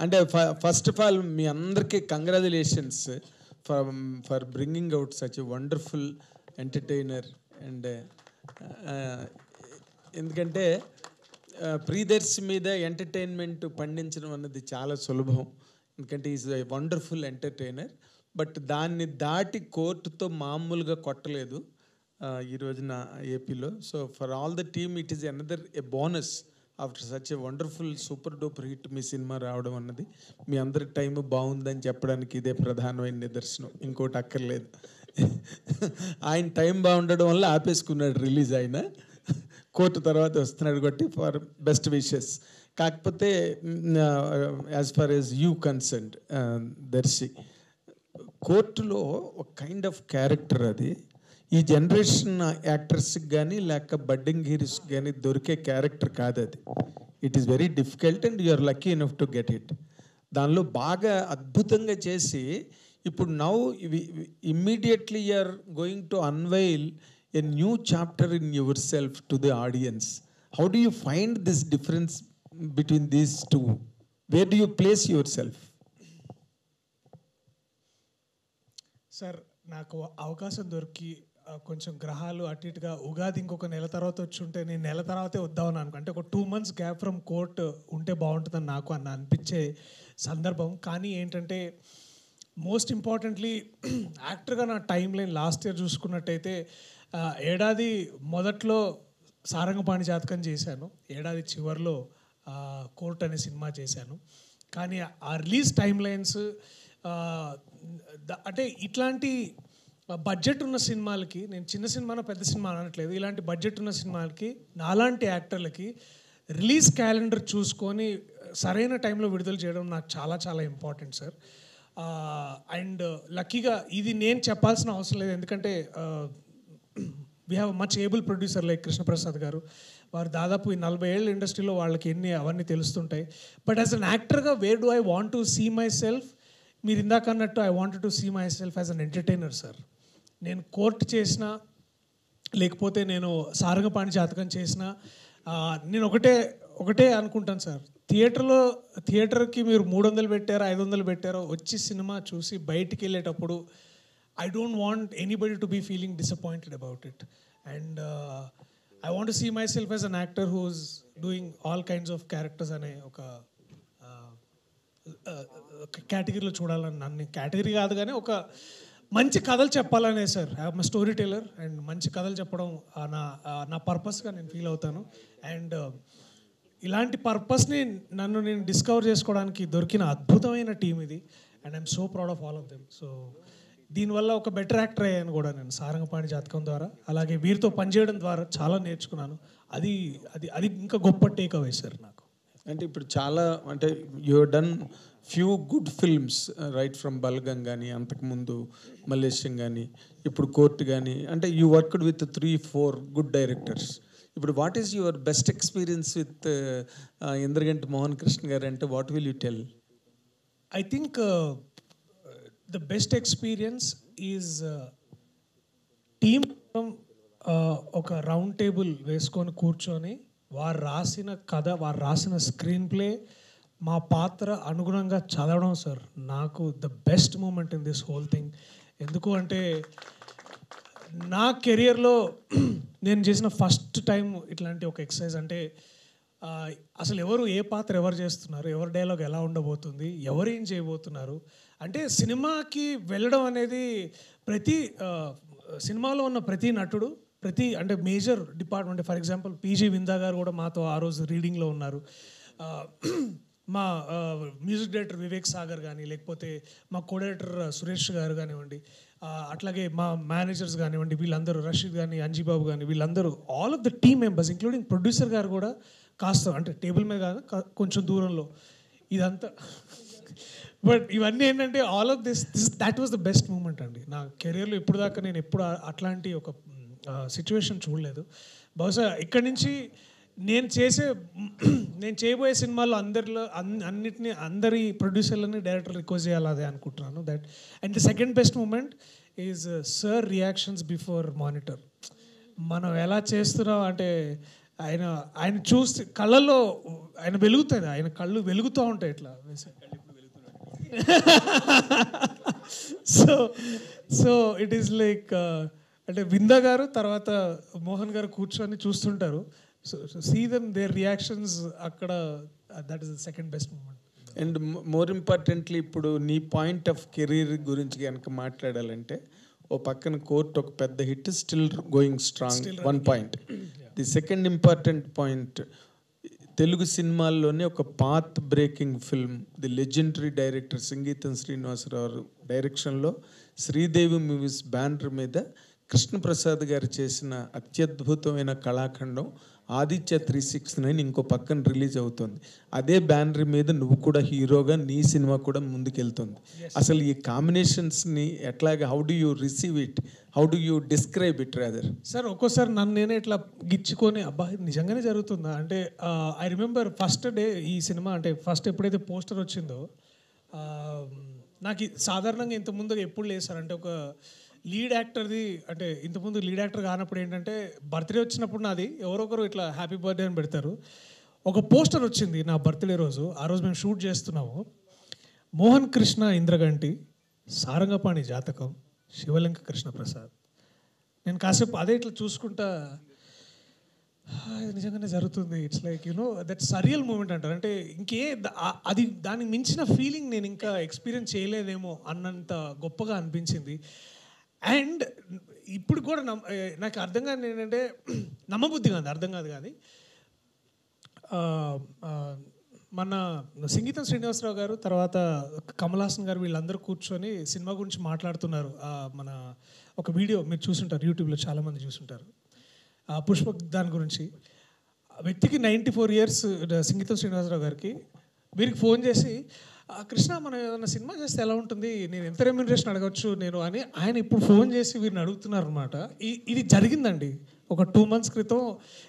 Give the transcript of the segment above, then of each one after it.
అంటే first of all మీ అందరికీ congratulations for bringing out such a wonderful entertainer. And ఎందుకంటే ప్రియదర్శి మీద ఎంటర్టైన్మెంట్ పండించడం అన్నది చాలా సులభం, ఎందుకంటే is a wonderful entertainer. But దాన్ని దాటి కోర్టుతో మామూలుగా కొట్టలేదు ఈ రోజున ఏపీలో. So for all the team it is another a bonus after such a wonderful super duper hit me cinema రావడం అన్నది. మీ అందరి టైం బాగుందని చెప్పడానికి ఇదే ప్రధానమైన నిదర్శనం, ఇంకోటి అక్కర్లేదు. ఆయన టైం బాగుండడం వల్ల ఆపేసుకున్నాడు రిలీజ్. ఆయన కోర్టు తర్వాత వస్తున్నాడు కాబట్టి ఫర్ బెస్ట్ విషెస్. కాకపోతే as far as you concerned Darshi, కోర్టులో ఒక కైండ్ ఆఫ్ క్యారెక్టర్ అది. ఈ జనరేషన్ యాక్టర్స్కి కానీ లేక బడ్డింగ్ హీరోస్కి కానీ దొరికే క్యారెక్టర్ కాదు అది. It is very difficult and you are lucky enough to get it. దానిలో బాగా అద్భుతంగా చేసి ఇప్పుడు now immediately you are going to unveil a new chapter in yourself to the audience. How do you find this difference between these two? Where do you place yourself? Sir, నాకు అవకాశం దొరికి కొంచెం గ్రహాలు అటు ఇటుగా ఉగాది ఇంకొక నెల తర్వాత వచ్చి ఉంటే నేను నెల తర్వాతే వద్దామని అనుకో, అంటే ఒక 2 months గ్యాప్ ఫ్రమ్ కోర్ట్ ఉంటే బాగుంటుందని నాకు అనిపించే సందర్భం. కానీ ఏంటంటే మోస్ట్ ఇంపార్టెంట్లీ యాక్టర్గా నా టైం లైన్ లాస్ట్ ఇయర్ చూసుకున్నట్టయితే ఏడాది మొదట్లో సారంగపాణి జాతకం చేశాను, ఏడాది చివరిలో కోర్ట్ అనే సినిమా చేశాను. కానీ ఆ రిలీజ్ టైం లైన్స్ అంటే ఇట్లాంటి బడ్జెట్ ఉన్న సినిమాలకి, నేను చిన్న సినిమానో పెద్ద సినిమా అనట్లేదు, ఇలాంటి బడ్జెట్ ఉన్న సినిమాలకి నాలాంటి యాక్టర్లకి రిలీజ్ క్యాలెండర్ చూసుకొని సరైన టైంలో విడుదల చేయడం నాకు చాలా చాలా ఇంపార్టెంట్ సార్. అండ్ లక్కీగా ఇది నేను చెప్పాల్సిన అవసరం లేదు, ఎందుకంటే we have much able producer like Krishnaprasad గారు. వారు దాదాపు ఈ 40 ఏళ్ళ ఇండస్ట్రీలో వాళ్ళకి అవన్నీ తెలుస్తుంటాయి. బట్ యాజ్ అన్ యాక్టర్గా where do I want to see myself? మీరు ఇందాక అన్నట్టు I wanted to see myself as an entertainer sir. నేను కోర్ట్ చేసినా లేకపోతే నేను సారంగపాణి జాతకం చేసినా నేను ఒకటే అనుకుంటాను సార్, థియేటర్కి మీరు 300 పెట్టారో 500 పెట్టారో వచ్చి సినిమా చూసి బయటికి వెళ్ళేటప్పుడు I don't want anybody to be feeling disappointed about it. And I want to see myself as an actor who is doing all kinds of characters అనే ఒక కేటగిరీలో చూడాలని, నన్ను కేటగిరీ కాదు కానీ ఒక మంచి కథలు చెప్పాలనే sir. I'm story teller and మంచి కథలు చెప్పడం నా పర్పస్గా నేను ఫీల్ అవుతాను. అండ్ ఇలాంటి పర్పస్ని నేను డిస్కవర్ చేసుకోవడానికి దొరికిన అద్భుతమైన టీం ఇది. And I'm so proud of all of them. So దీనివల్ల ఒక బెటర్ యాక్టర్ అయ్యాను కూడా నేను సారంగపాణి జాతకం ద్వారా. అలాగే వీరితో పనిచేయడం ద్వారా చాలా నేర్చుకున్నాను. అది అది అది ఇంకా గొప్ప టేక్ అవే సార్ నాకు. అంటే ఇప్పుడు చాలా అంటే you done few good films right from Balagam కానీ, అంతకుముందు మలేషియం కానీ, ఇప్పుడు కోర్ట్ కానీ, అంటే you worked with 3-4 good directors. ఇప్పుడు what is your best experience with Indraganti Mohan Krishna గారు అంటే what will you tell? I think the best experience is team ఒక రౌండ్ టేబుల్ వేసుకొని కూర్చొని వారు రాసిన కథ, వారు రాసిన స్క్రీన్ ప్లే, మా పాత్ర అనుగుణంగా చదవడం సార్ నాకు the best moment in this whole thing. ఎందుకు అంటే నా కెరియర్లో నేను చేసిన ఫస్ట్ టైం ఇట్లాంటి ఒక ఎక్సర్సైజ్. అంటే అసలు ఏ పాత్ర ఎవరు చేస్తున్నారు, ఎవరి డైలాగ్ ఎలా ఉండబోతుంది, ఎవరు ఏం చేయబోతున్నారు అంటే సినిమాకి వెళ్ళడం అనేది ప్రతి సినిమాలో ఉన్న ప్రతి నటుడు, అంటే major department, for example PG Vinda గారు కూడా మాతో ఆ రోజు రీడింగ్లో ఉన్నారు. మా మ్యూజిక్ డైరెక్టర్ వివేక్ సాగర్ కానీ, లేకపోతే మా కో డైరెక్టర్ సురేష్ గారు కానివ్వండి, అట్లాగే మా మేనేజర్స్ కానివ్వండి, వీళ్ళందరూ రషీద్ కానీ, అంజీబాబు కానీ, వీళ్ళందరూ all of the team members including producer గారు కూడా కాస్త అంటే టేబుల్ మీద కాదు కొంచెం దూరంలో ఇదంతా. బట్ ఇవన్నీ ఏంటంటే all of that was the best moment అండి నా కెరియర్లో. ఇప్పుడు దాకా నేను ఎప్పుడు అట్లాంటి ఒక సిచ్యువేషన్ చూడలేదు. బహుశా ఇక్కడి నుంచి నేను చేయబోయే సినిమాల్లో అందరి ప్రొడ్యూసర్లని డైరెక్టర్ రిక్వెస్ట్ చేయాలి అదే అనుకుంటున్నాను. That and the second best moment is sir reactions before monitor. మనం ఎలా చేస్తున్నాం అంటే ఆయన ఆయన చూస్తే కళ్ళల్లో ఆయన వెలుగుతుంది, ఆయన కళ్ళు వెలుగుతూ ఉంటాయి ఇట్లా. So so it is like అంటే విందా గారు తర్వాత మోహన్ గారు కూర్చొని చూస్తుంటారు. So see them their reactions అక్కడ, that is the second best moment. And more importantly ఇప్పుడు నీ పాయింట్ ఆఫ్ కెరీర్ గురించి కనుక మాట్లాడాలంటే, ఓ పక్కన కోర్ట్ ఒక పెద్ద hit, still going strong, one point. The second important point, Telugu సినిమాల్లోనే ఒక path breaking film, the legendary director Singeetam Srinivasarao డైరెక్షన్లో శ్రీదేవి మూవీస్ బ్యానర్ మీద కృష్ణప్రసాద్ గారు చేసిన అత్యద్భుతమైన కళాఖండం ఆదిత్య 369 ఇంకో పక్కన రిలీజ్ అవుతుంది. అదే బ్యానర్ మీద నువ్వు కూడా హీరోగా నీ సినిమా కూడా ముందుకెళ్తుంది. అసలు ఈ కాంబినేషన్స్ని ఎట్లాగా, how do you receive it, how do you describe it rather? Sir ఒక్కోసారి నన్ను నేనే ఇట్లా గిచ్చుకొని అబ్బా ఇది నిజంగానే జరుగుతుందా అంటే, ఐ రిమెంబర్ ఫస్ట్ డే ఈ సినిమా అంటే ఫస్ట్ ఎప్పుడైతే పోస్టర్ వచ్చిందో, నాకు సాధారణంగా ఇంతకుముందు ఎప్పుడు లేదు సార్. అంటే ఒక లీడ్ యాక్టర్ది, అంటే ఇంతకుముందు లీడ్ యాక్టర్ కానప్పుడు ఏంటంటే బర్త్డే వచ్చినప్పుడు నాది ఎవరొకరు ఇట్లా హ్యాపీ బర్త్డే అని పెడతారు. ఒక పోస్టర్ వచ్చింది నా బర్త్డే రోజు. ఆ రోజు మేము షూట్ చేస్తున్నాము. మోహన్ కృష్ణ ఇంద్రగంటి, సారంగపాణి జాతకం, శివలింక కృష్ణప్రసాద్. నేను కాసేపు అదే ఇట్లా చూసుకుంటా, నిజంగానే జరుగుతుంది. It's like you know that surreal moment అంటారు. అంటే ఇంకే అది దానికి మించిన ఫీలింగ్ నేను ఇంకా ఎక్స్పీరియన్స్ చేయలేదేమో అన్నంత గొప్పగా అనిపించింది. అండ్ ఇప్పుడు కూడా నాకు అర్థం కాదు ఏంటంటే, నమ్మబుద్ధి కాదు, అర్థం కాదు. కానీ మన సంగీతం శ్రీనివాసరావు గారు తర్వాత కమల్ హాసన్ గారు వీళ్ళందరూ కూర్చొని సినిమా గురించి మాట్లాడుతున్నారు. మన ఒక వీడియో మీరు చూసుంటారు, యూట్యూబ్లో చాలామంది చూసుంటారు, పుష్పక్ దాని గురించి. వ్యక్తికి 94 years సంగీతం శ్రీనివాసరావు గారికి వీరికి ఫోన్ చేసి, కృష్ణ మనం ఏదైనా సినిమా చేస్తే ఎలా ఉంటుంది, నేను ఎంత రెమ్యూనరేషన్ అడగచ్చు నేను అని ఆయన ఇప్పుడు ఫోన్ చేసి వీరిని అడుగుతున్నారు అనమాట. ఇది జరిగిందండి ఒక 2 months క్రితం.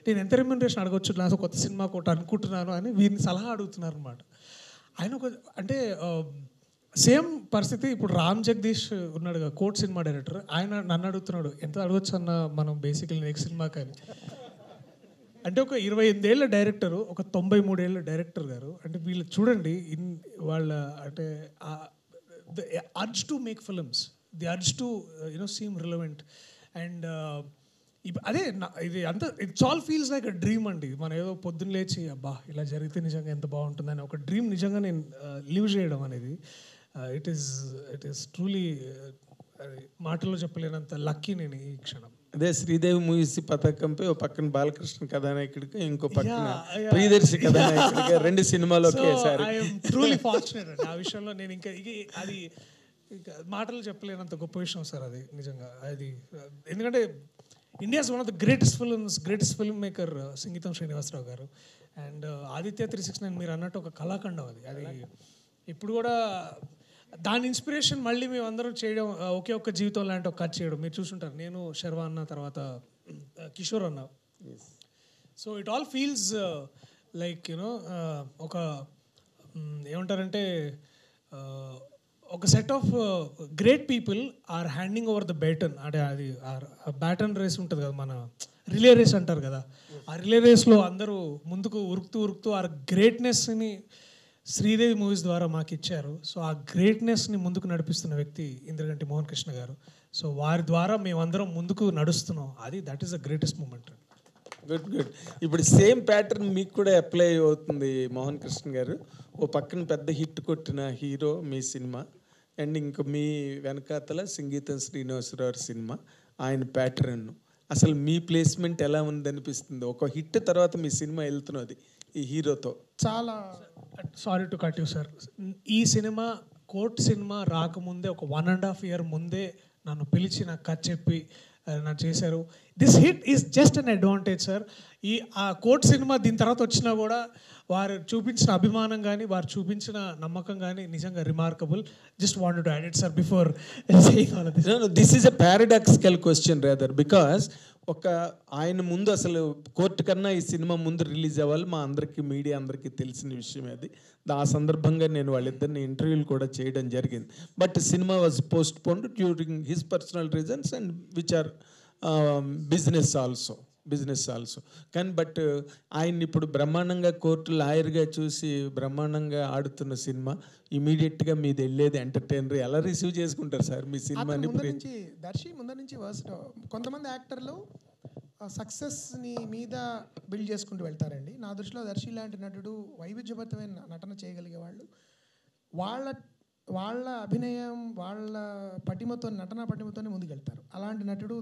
నేను ఎంత రెమ్యూనరేషన్ అడగచ్చు, నాకు కొత్త సినిమా ఒకటి అనుకుంటున్నాను అని వీరిని సలహా అడుగుతున్నారు అనమాట. ఆయన ఒక అంటే సేమ్ పరిస్థితి ఇప్పుడు రామ్ జగదీష్ ఉన్నాడు కదా, కోర్ట్ సినిమా డైరెక్టర్. ఆయన నన్ను అడుగుతున్నాడు ఎంత అడగచ్చు అన్న మనం బేసికలీ నెక్స్ట్ సినిమా కానీ. అంటే ఒక 28 ఏళ్ల డైరెక్టరు, ఒక 93 ఏళ్ల డైరెక్టర్ గారు. అంటే వీళ్ళు చూడండి వాళ్ళ అంటే the urge to make films, the urge to you know seem relevant. And అదే ఇది అంతా it's all feels like a dream అండి. మనం ఏదో పొద్దున్న లేచి అబ్బా ఇలా జరిగితే నిజంగా ఎంత బాగుంటుందని ఒక డ్రీమ్ నిజంగా నేను లివ్ చేయడం అనేది ఇట్ ఈస్ ట్రూలీ మాటల్లో చెప్పలేనంత లక్కీ నేను ఈ క్షణం. అదే శ్రీదేవి మూవీస్ పథకంపై ఓ పక్కన బాలకృష్ణ కథానాయకుడికి, ఇంకో పక్కన ప్రియదర్శి కథానాయకుడికి 2 సినిమాలు ఒకేసారి. ట్రూలీ ఫార్చునేట్ అండి ఆ విషయంలో. నేను ఇంకా అది మాటలు చెప్పలేనంత గొప్ప విషయం సార్ అది నిజంగా. అది ఎందుకంటే India's one of the greatest film maker సంగీతం శ్రీనివాసరావు గారు. అండ్ ఆదిత్య 369 మీరు అన్నట్టు ఒక కళాఖండం అది ఇప్పుడు కూడా దాని ఇన్స్పిరేషన్ మళ్ళీ మేము అందరం చేయడం, ఒకే ఒక్క జీవితం లాంటి ఒక కథ చేయడం మీరు చూసుంటారు. నేను శర్వా అన్న తర్వాత కిషోర్ అన్న. So it all feels like you know ఒక ఏమంటారంటే ఒక set of great people are handing over the baton. అంటే అది బ్యాటన్ రేస్ ఉంటుంది కదా, మన రిలే రేస్ అంటారు కదా. ఆ రిలే రేస్లో అందరూ ముందుకు ఉరుకుతూ ఆ గ్రేట్నెస్ని శ్రీదేవి మూవీస్ ద్వారా మాకు ఇచ్చారు. సో ఆ గ్రేట్నెస్ని ముందుకు నడిపిస్తున్న వ్యక్తి ఇంద్రగంటి మోహన్ కృష్ణ గారు. సో వారి ద్వారా మేమందరం ముందుకు నడుస్తున్నాం. That is the greatest moment. Good. ఇప్పుడు సేమ్ ప్యాటర్న్ మీకు కూడా అప్లై అవుతుంది మోహన్ కృష్ణ గారు. ఓ పక్కన పెద్ద హిట్ కొట్టిన హీరో మీ సినిమా, అండ్ ఇంక మీ వెనకాతల సంగీతం శ్రీనివాసరావు సినిమా, ఆయన ప్యాటర్న్. అసలు మీ ప్లేస్మెంట్ ఎలా ఉందనిపిస్తుంది? ఒక హిట్ తర్వాత మీ సినిమా వెళ్తున్నది ఈ హీరోతో. చాలా sorry to cut you sir. ఈ సినిమా కోర్ట్ సినిమా రాకముందే ఒక 1.5 year ముందే నన్ను పిలిచి నాకు కథ చెప్పి నాకు చేశారు. This hit is just an advantage sir. ఆ కోర్ట్ సినిమా దీని తర్వాత వచ్చినా కూడా వారు చూపించిన అభిమానం కానీ వారు చూపించిన నమ్మకం కానీ నిజంగా remarkable. Just wanted to add it sir before saying all of this. This is a paradoxical question rather, because ఆయన ముందు అసలు కోర్టు కన్నా ఈ సినిమా ముందు రిలీజ్ అవ్వాలి, మా అందరికీ మీడియా అందరికీ తెలిసిన విషయం అది. ఆ సందర్భంగా నేను వాళ్ళిద్దరిని ఇంటర్వ్యూలు కూడా చేయడం జరిగింది. బట్ సినిమా was postponed during his personal reasons and which are business also. Business also. కానీ బట్ ఆయన్ని ఇప్పుడు బ్రహ్మాండంగా కోర్టు లాయర్గా చూసి బ్రహ్మాండంగా ఆడుతున్న సినిమా ఇమీడియట్గా మీది వెళ్ళేది ఎంటర్టైనర్ ఎలా రిసీవ్ చేసుకుంటారు సార్ మీ సినిమాని? దర్శి ముందర నుంచి వర్స్ట్. కొంతమంది యాక్టర్లు సక్సెస్ని మీద బిల్డ్ చేసుకుంటూ వెళ్తారండి. నా దృష్టిలో దర్శి లాంటి నటుడు వైవిధ్యభరితమైన నటన చేయగలిగే వాళ్ళు, వాళ్ళ అభినయం వాళ్ళ పటిమతో నటనా పటిమతోనే ముందుకెళ్తారు. అలాంటి నటుడు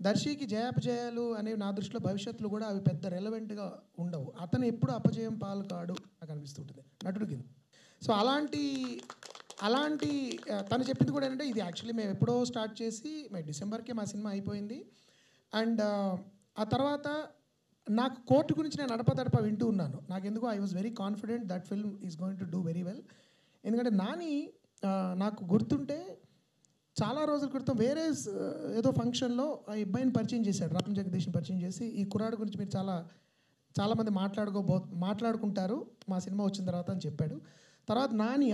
దర్శికి జయాపజయాలు అనేవి నా దృష్టిలో భవిష్యత్తులో కూడా అవి పెద్ద రెలవెంట్గా ఉండవు. అతను ఎప్పుడు అపజయం పాలు కాడు నాకు అనిపిస్తుంటుంది నటుడు కింద. సో అలాంటి తను చెప్పింది కూడా ఏంటంటే, ఇది యాక్చువల్లీ మేము ఎప్పుడో స్టార్ట్ చేసి డిసెంబర్కే మా సినిమా అయిపోయింది. అండ్ ఆ తర్వాత నాకు కోర్టు గురించి నేను అడపదడప వింటూ ఉన్నాను. నాకు ఎందుకో I was very confident that film is going to do very well. ఎందుకంటే నాని నాకు గుర్తుంటే చాలా రోజుల క్రితం వేరే ఏదో ఫంక్షన్లో ఆ అబ్బాయిని పరిచయం చేశాడు, రామ్ జగదీష్ని పరిచయం చేసి, ఈ కుర్రాడు గురించి మీరు చాలామంది మాట్లాడుకుంటారు మా సినిమా వచ్చిన తర్వాత అని చెప్పాడు. తర్వాత నాని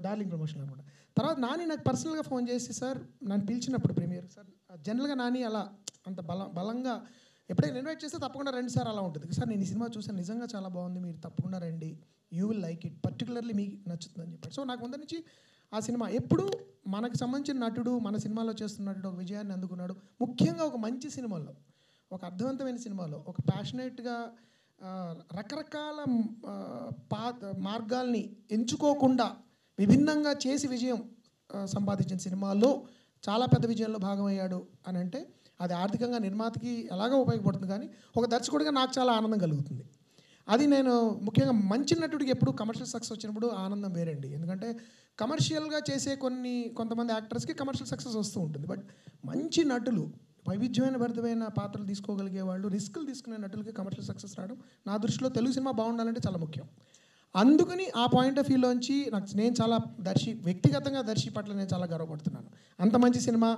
డార్లింగ్ ప్రమోషన్ అనమాట. తర్వాత నాని నాకు పర్సనల్గా ఫోన్ చేసి, సార్ నన్ను పిలిచినప్పుడు ప్రీమియర్ సార్, జనరల్గా నాని అలా అంత బలంగా ఎప్పుడైనా ఇన్వైట్ చేస్తే తప్పకుండా రండి సార్ అలా ఉంటుంది. సార్ నేను ఈ సినిమా చూసాను, నిజంగా చాలా బాగుంది, మీరు తప్పకుండా రండి, you will like it, particularly మీకు నచ్చుతుందని చెప్పాడు. సో నాకు ముందు నుంచి ఆ సినిమా ఎప్పుడు మనకు సంబంధించిన నటుడు మన సినిమాలో చేస్తున్న నటుడు ఒక విజయాన్ని అందుకున్నాడు. ముఖ్యంగా ఒక మంచి సినిమాలో, ఒక అర్థవంతమైన సినిమాలో, ఒక ప్యాషనేట్గా రకరకాల మార్గాల్ని ఎంచుకోకుండా విభిన్నంగా చేసి విజయం సంపాదించిన సినిమాల్లో చాలా పెద్ద విజయంలో భాగమయ్యాడు అని అంటే అది ఆర్థికంగా నిర్మాతకి ఎలాగో ఉపయోగపడుతుంది, కానీ ఒక దర్శకుడిగా నాకు చాలా ఆనందం కలుగుతుంది. అది నేను ముఖ్యంగా మంచి నటుడికి ఎప్పుడు కమర్షియల్ సక్సెస్ వచ్చినప్పుడు ఆనందం వేరండి. ఎందుకంటే కమర్షియల్గా చేసే కొంతమంది యాక్టర్స్కి కమర్షియల్ సక్సెస్ వస్తూ ఉంటుంది. బట్ మంచి నటులు, వైవిధ్యమైన భరితమైన పాత్రలు తీసుకోగలిగే వాళ్ళు, రిస్కులు తీసుకునే నటులకి కమర్షియల్ సక్సెస్ రావడం నా దృష్టిలో తెలుగు సినిమా బాగుండాలంటే చాలా ముఖ్యం. అందుకని ఆ పాయింట్ ఆఫ్ వ్యూలో నుంచి నేను చాలా వ్యక్తిగతంగా దర్శి పట్ల నేను చాలా గర్వపడుతున్నాను. అంత మంచి సినిమా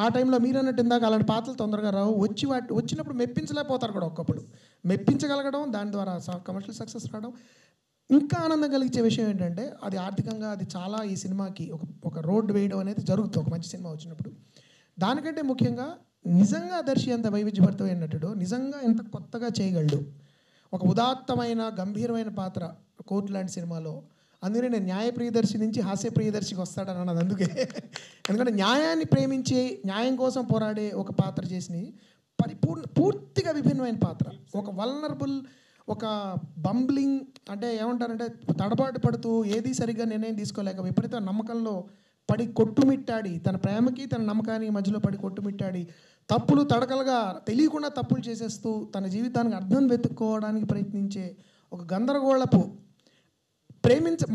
ఆ టైంలో మీరు అన్నట్టు ఇందాక అలాంటి పాత్రలు తొందరగా రావు, వచ్చినప్పుడు మెప్పించలేకపోతారు కూడా. ఒక్కప్పుడు మెప్పించగలగడం, దాని ద్వారా కమర్షియల్ సక్సెస్ రావడం. ఇంకా ఆనందం కలిగించే విషయం ఏంటంటే అది ఆర్థికంగా అది చాలా ఈ సినిమాకి ఒక రోడ్ వేయడం అనేది జరుగుతుంది ఒక మంచి సినిమా వచ్చినప్పుడు. దానికంటే ముఖ్యంగా నిజంగా దర్శి ఎంత వైవిధ్యభరితమైన నటుడు, నిజంగా ఎంత కొత్తగా చేయగలడు. ఒక ఉదాత్తమైన గంభీరమైన పాత్ర కోర్టు లాంటి సినిమాలో. అందుకనే నేను న్యాయ ప్రియదర్శి నుంచి హాస్య ప్రియదర్శికి వస్తాడని అన్నది అందుకే. ఎందుకంటే న్యాయాన్ని ప్రేమించే, న్యాయం కోసం పోరాడే ఒక పాత్ర చేసి పూర్తిగా విభిన్నమైన పాత్ర, ఒక వల్నరబుల్, ఒక బంబ్లింగ్, అంటే ఏమంటారంటే తడబాటు పడుతూ ఏది సరిగ్గా నిర్ణయం తీసుకోలేక విపరీత నమ్మకంలో పడి కొట్టుమిట్టాడి, తన ప్రేమకి తన నమ్మకానికి మధ్యలో పడి కొట్టుమిట్టాడి తప్పులు తడకలుగా తెలియకుండా తప్పులు చేసేస్తూ తన జీవితానికి అర్థం వెతుక్కోవడానికి ప్రయత్నించే ఒక గందరగోళపు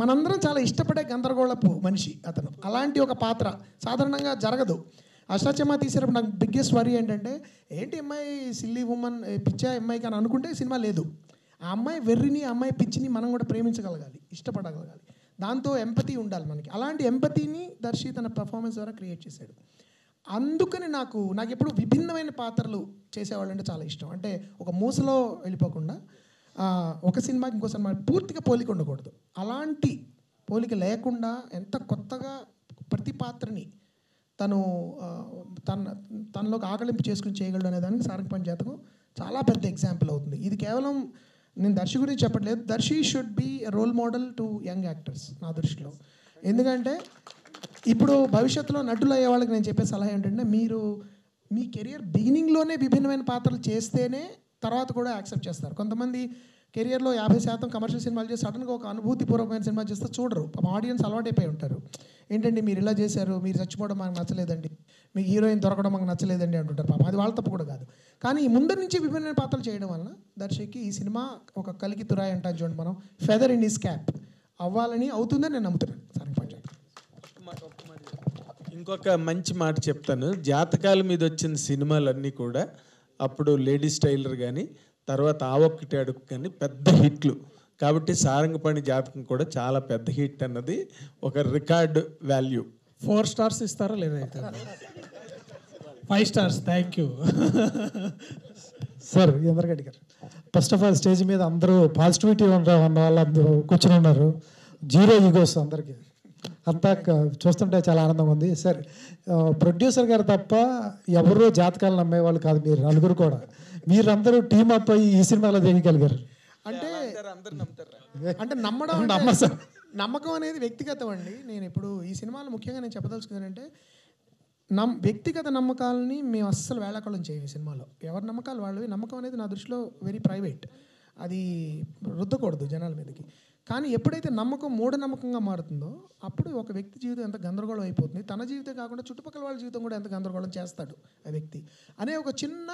మనందరం చాలా ఇష్టపడే గందరగోళపు మనిషి అతను. అలాంటి ఒక పాత్ర సాధారణంగా జరగదు. అష్టాచమ్మా తీసేటప్పుడు నాకు బిగ్గెస్ట్ వరీ ఏంటంటే, ఏంటి అమ్మాయి సిల్లీ ఉమెన్, పిచ్చా అమ్మాయికి అని అనుకుంటే సినిమా లేదు. ఆ అమ్మాయి వెర్రిని, ఆ అమ్మాయి పిచ్చిని మనం కూడా ప్రేమించగలగాలి, ఇష్టపడగలగాలి. దాంతో ఎంపతి ఉండాలి మనకి. అలాంటి ఎంపతిని దర్శి తన పర్ఫార్మెన్స్ ద్వారా క్రియేట్ చేశాడు. అందుకని నాకు ఎప్పుడు విభిన్నమైన పాత్రలు చేసేవాళ్ళు అంటే చాలా ఇష్టం. అంటే ఒక మూసలో వెళ్ళిపోకుండా ఒక సినిమాకి ఇంకో సినిమా పూర్తిగా పోలిక ఉండకూడదు. అలాంటి పోలిక లేకుండా ఎంత కొత్తగా ప్రతి పాత్రని తనలోకి ఆకలింపు చేసుకుని చేయగలడు అనే దానికి సారంగపాణి జాతకం చాలా పెద్ద ఎగ్జాంపుల్ అవుతుంది. ఇది కేవలం నేను దర్శి గురించి చెప్పట్లేదు. Darshi should be role model to young actors నా దృష్టిలో. ఎందుకంటే ఇప్పుడు భవిష్యత్తులో నటులు అయ్యే వాళ్ళకి నేను చెప్పే సలహా ఏంటంటే, మీరు మీ కెరియర్ బిగినింగ్లోనే విభిన్నమైన పాత్రలు చేస్తేనే తర్వాత కూడా యాక్సెప్ట్ చేస్తారు. కొంతమంది కెరియర్లో 50% కమర్షియల్ సినిమాలు చేసి సడన్గా ఒక అనుభూతిపూర్వకమైన సినిమా చేస్తే చూడరు. ఆడియన్స్ అలవాటైపోయి ఉంటారు. ఏంటండి మీరు ఇలా చేశారు, మీరు చచ్చిపోవడం మాకు నచ్చలేదండి, మీకు హీరోయిన్ దొరకడం మాకు నచ్చలేదండి అంటుంటారు. పాపం అది వాళ్ళ తప్పు కూడా కాదు. కానీ ఈ ముందరి నుంచి విభిన్న పాత్రలు చేయడం వలన దర్శకి ఈ సినిమా ఒక కలికి తురాయి అంటాం చూడండి, మనం ఫెదర్ ఇన్ హిస్ క్యాప్ అవ్వాలని అవుతుందని నేను నమ్ముతున్నాను. సారంగపాణి జాతకం. ఇంకొక మంచి మాట చెప్తాను. జాతకాల మీద వచ్చిన సినిమాలన్నీ కూడా అప్పుడు లేడీస్ టైలర్ కానీ తర్వాత ఆ ఒక్కటి అడుగు కానీ పెద్ద హిట్లు. కాబట్టి సారంగపాణి జాతకం కూడా చాలా పెద్ద హిట్ అన్నది ఒక రికార్డ్ వాల్యూ. 4 stars ఇస్తారా లేదా? 5 stars. Thank you sir. ఎందరికీ గారు, ఫస్ట్ ఆఫ్ ఆల్ స్టేజ్ మీద అందరూ పాజిటివిటీ ఉన్న వాళ్ళందరూ కూర్చొని ఉన్నారు. జీరో ఈగోస్ అందరికీ. అంతా చూస్తుంటే చాలా ఆనందంగా ఉంది సార్. ప్రొడ్యూసర్ గారు తప్ప ఎవరూ జాతకాలు నమ్మేవాళ్ళు కాదు, మీరు నలుగురు కూడా. మీరందరూ టీమ్ అప్ అయ్యి ఈ సినిమాలో దిగగలిగారు అంటే అందరు నమ్ముతారా? అంటే నమ్మడం అంటే నమ్మరు సార్. నమ్మకం అనేది వ్యక్తిగతం అండి. నేను ఇప్పుడు ఈ సినిమాలో ముఖ్యంగా నేను చెప్పదలుచుకుందంటే వ్యక్తిగత నమ్మకాలని మేము అస్సలు వేళాకోళం చేయం ఈ సినిమాలో. ఎవరి నమ్మకాలు వాళ్ళవి. నమ్మకం అనేది నా దృష్టిలో వెరీ ప్రైవేట్, అది రుద్దకూడదు జనాల మీదకి. కానీ ఎప్పుడైతే నమ్మకం మూఢనమ్మకంగా మారుతుందో అప్పుడు ఒక వ్యక్తి జీవితం ఎంత గందరగోళం అయిపోతుంది, తన జీవితం కాకుండా చుట్టుపక్కల వాళ్ళ జీవితం కూడా ఎంత గందరగోళం చేస్తాడు ఆ వ్యక్తి అనే ఒక చిన్న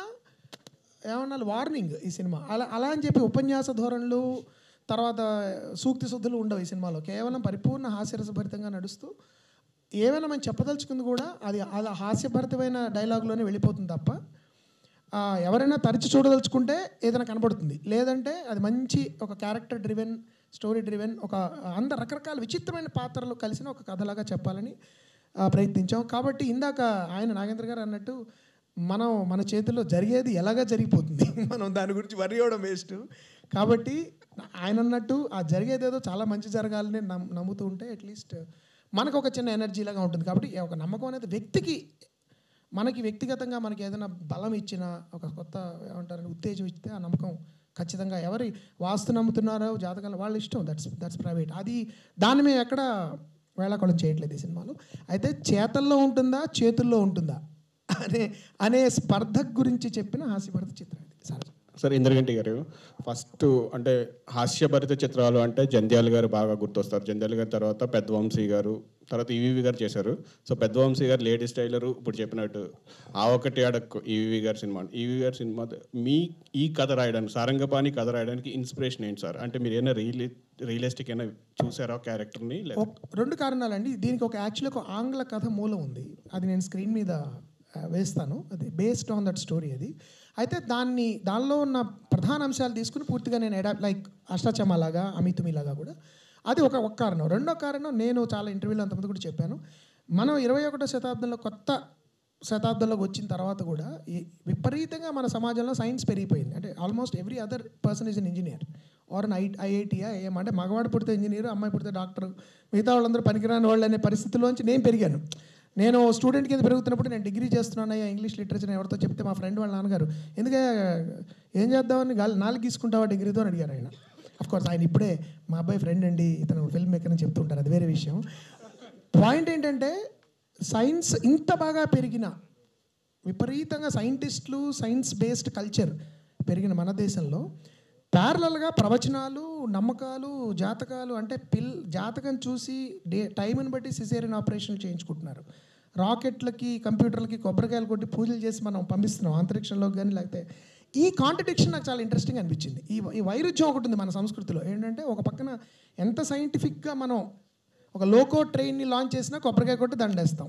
ఏమన్నా వార్నింగ్ ఈ సినిమా. అలా అని చెప్పి ఉపన్యాస ధోరణులు తర్వాత సూక్తి శుద్ధులు ఉండవు ఈ సినిమాలో. కేవలం పరిపూర్ణ హాస్యరసభరితంగా నడుస్తూ ఏమైనా మనం చెప్పదలుచుకుంది కూడా అది అలా హాస్యభరితమైన డైలాగులోనే వెళ్ళిపోతుంది తప్ప ఎవరైనా తరచి చూడదలుచుకుంటే ఏదైనా కనబడుతుంది. లేదంటే అది మంచి ఒక క్యారెక్టర్ డ్రివెన్, స్టోరీ డ్రివెన్, ఒక రకరకాల విచిత్రమైన పాత్రలు కలిసిన ఒక కథలాగా చెప్పాలని ప్రయత్నించాం. కాబట్టి ఇందాక ఆయన నాగేంద్ర గారు అన్నట్టు మన చేతుల్లో జరిగేది ఎలాగా జరిగిపోతుంది, మనం దాని గురించి వరి అవ్వడం వేస్ట్. కాబట్టి ఆయన అన్నట్టు ఆ జరిగేదేదో చాలా మంచి జరగాలని నమ్ముతూ ఉంటే అట్లీస్ట్ మనకు ఒక చిన్న ఎనర్జీలాగా ఉంటుంది. కాబట్టి ఒక నమ్మకం అనేది మనకి వ్యక్తిగతంగా మనకి ఏదైనా బలం ఇచ్చినా, ఒక కొత్త ఏమంటారు ఉత్తేజం ఇస్తే ఆ నమ్మకం ఖచ్చితంగా ఎవరి వాస్తు నమ్ముతున్నారో జాతకాలు వాళ్ళ ఇష్టం, దట్స్ ప్రైవేట్. దాన్ని మేము ఎక్కడ వేళాకోళం చేయట్లేదు ఈ సినిమాలో. అయితే చేతల్లో ఉంటుందా చేతుల్లో ఉంటుందా అనే స్పర్ధ గురించి చెప్పిన హాస్యభరిత చిత్రం ఇది సార్. సార్ ఇంద్రగంటి గారు, ఫస్ట్ అంటే హాస్యభరిత చిత్రాలు అంటే జంధ్యాల గారు బాగా గుర్తొస్తారు. జంధ్యాల గారి తర్వాత పెద్దవంశీ గారు, తర్వాత ఈవీవి గారు చేశారు. సో పెద్దవంశీ గారు లేడీస్ టైలరు, ఇప్పుడు చెప్పినట్టు ఆ ఒకటి అడక్కు ఈవీవి గారి సినిమా. ఈవీవి గారి సినిమా ఈ కథ రాయడానికి, సారంగపాణి కథ రాయడానికి ఇన్స్పిరేషన్ ఏంటి సార్? అంటే మీరు ఏమైనా రియలిస్టిక్ అయినా చూసారా క్యారెక్టర్ని? రెండు కారణాలండి. దీనికి యాక్చువల్లీ ఒక ఆంగ్ల కథ మూలం ఉంది, అది నేను స్క్రీన్ మీద వేస్తాను. అది బేస్డ్ ఆన్ దట్ స్టోరీ. అది అయితే దానిలో ఉన్న ప్రధాన అంశాలు తీసుకుని పూర్తిగా నేను లైక్ అష్టాచమ్మలాగా అమితుమిలాగా కూడా అది ఒక కారణం. రెండో కారణం, నేను చాలా ఇంటర్వ్యూలో అంతమంది కూడా చెప్పాను, మనం 21వ శతాబ్దంలో కొత్త శతాబ్దంలోకి వచ్చిన తర్వాత కూడా విపరీతంగా మన సమాజంలో సైన్స్ పెరిగిపోయింది. అంటే almost every other person is an engineer or ఐఐటీయా ఏమంటే మగవాడు పుడితే ఇంజనీర్, అమ్మాయి పుడితే డాక్టర్, మిగతా వాళ్ళందరూ పనికిరాని వాళ్ళు అనే పరిస్థితిలోంచి నేను పెరిగాను. నేను స్టూడెంట్ కింద పెరుగుతున్నప్పుడు నేను డిగ్రీ చేస్తున్నానయ్యా ఇంగ్లీష్ లిటరేచర్ ఎవరితో చెప్తే మా ఫ్రెండ్ వాళ్ళ నాన్నగారు ఎందుకంటే ఏం చేద్దామని నాలుగు తీసుకుంటావా డిగ్రీతో అని అడిగారు ఆయన. అఫ్కోర్స్ ఆయన ఇప్పుడే మా అబ్బాయి ఫ్రెండ్ అండి, ఇతను ఫిల్మ్ మేకర్ అని చెప్తూ ఉంటారు, అది వేరే విషయం. పాయింట్ ఏంటంటే సైన్స్ ఇంత బాగా పెరిగిన, విపరీతంగా సైంటిస్టులు, సైన్స్ బేస్డ్ కల్చర్ పెరిగిన మన దేశంలో ప్యారలల్గా ప్రవచనాలు, నమ్మకాలు, జాతకాలు అంటే జాతకం చూసి టైంని బట్టి సిజేరియన్ ఆపరేషన్లు చేయించుకుంటున్నారు. రాకెట్లకి, కంప్యూటర్లకి కొబ్బరికాయలు కొట్టి పూజలు చేసి మనం పంపిస్తున్నాం అంతరిక్షంలోకి కానీ. లేకపోతే ఈ కాంట్రడిక్షన్ నాకు చాలా ఇంట్రెస్టింగ్ అనిపించింది. ఈ వైరుధ్యం ఒకటి ఉంది మన సంస్కృతిలో. ఏంటంటే ఒక పక్కన ఎంత సైంటిఫిక్గా మనం ఒక లోకో ట్రైన్ని లాంచ్ చేసినా కొబ్బరికాయ కొట్టి దండేస్తాం.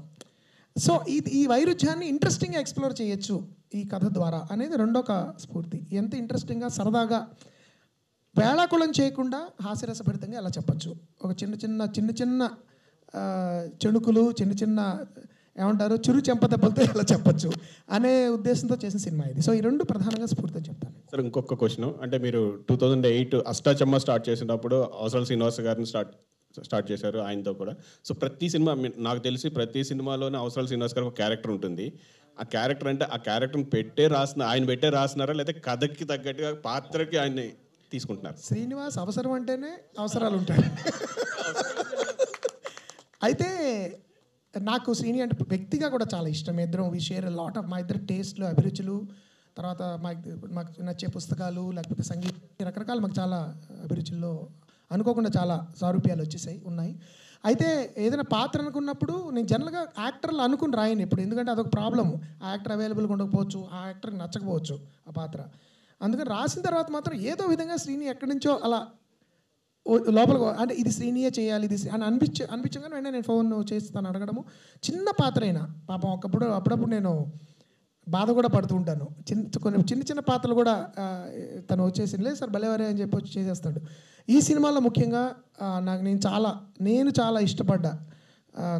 సో ఈ వైరుధ్యాన్ని ఇంట్రెస్టింగ్గా ఎక్స్ప్లోర్ చేయొచ్చు ఈ కథ ద్వారా అనేది రెండో స్ఫూర్తి. ఎంత ఇంట్రెస్టింగ్గా సరదాగా వేళాకుళం చేయకుండా హాస్యరసభరితంగా ఎలా చెప్పచ్చు, ఒక చిన్న చిన్న చెణుకులు, చిన్న ఏమంటారు చిరు చెంప దెబ్బలతో ఎలా చెప్పచ్చు అనే ఉద్దేశంతో చేసిన సినిమా ఇది. సో ఈ రెండు ప్రధానంగా స్ఫూర్తి అని చెప్తాను. సార్ ఇంకొక క్వశ్చన్, అంటే మీరు 2008 అష్టాచమ్మ స్టార్ట్ చేసినప్పుడు అవసరాల శ్రీనివాస్ గారిని స్టార్ట్ చేశారు, ఆయనతో కూడా. సో ప్రతి సినిమా నాకు తెలిసి ప్రతి సినిమాలోనే అవసరాల శ్రీనివాస్ గారికి ఒక క్యారెక్టర్ ఉంటుంది. ఆ క్యారెక్టర్ అంటే ఆ క్యారెక్టర్ని ఆయన పెట్టే రాస్తున్నారా లేకపోతే కథకి తగ్గట్టుగా పాత్రకి ఆయన్ని తీసుకుంటున్నారు? శ్రీనివాస్ అవసరం అంటేనే అవసరాలు ఉంటాయి. అయితే నాకు శ్రీని అంటే వ్యక్తిగా కూడా చాలా ఇష్టం. ఇద్దరం వి షేర్ లాట్ ఆఫ్ మా ఇద్దరు టేస్ట్లు, అభిరుచులు, తర్వాత మాకు నచ్చే పుస్తకాలు, లేకపోతే సంగీతం, రకరకాల మాకు చాలా అభిరుచుల్లో అనుకోకుండా చాలా సారూప్యాలు ఉన్నాయి. అయితే ఏదైనా పాత్ర అనుకున్నప్పుడు నేను జనరల్గా యాక్టర్లు అనుకుని రాయను ఇప్పుడు, ఎందుకంటే అదొక ప్రాబ్లము. ఆ యాక్టర్ అవైలబుల్గా ఉండకపోవచ్చు, ఆ యాక్టర్కి నచ్చకపోవచ్చు ఆ పాత్ర. అందుకని రాసిన తర్వాత మాత్రం ఏదో విధంగా శ్రీని ఎక్కడి నుంచో అలా లోపల అంటే ఇది శ్రీనియే చేయాలి ఇది అని అనిపించగానే వెంటనే నేను ఫోన్ చేస్తాను అడగడము. చిన్న పాత్ర అయినా పాపం అప్పుడప్పుడు నేను బాధ కూడా పడుతూ ఉంటాను. చిన్న పాత్రలు కూడా తను వచ్చేసి లేదు సార్ భలేవారే అని చెప్పి వచ్చి చేసేస్తాడు. ఈ సినిమాలో ముఖ్యంగా నేను చాలా ఇష్టపడ్డ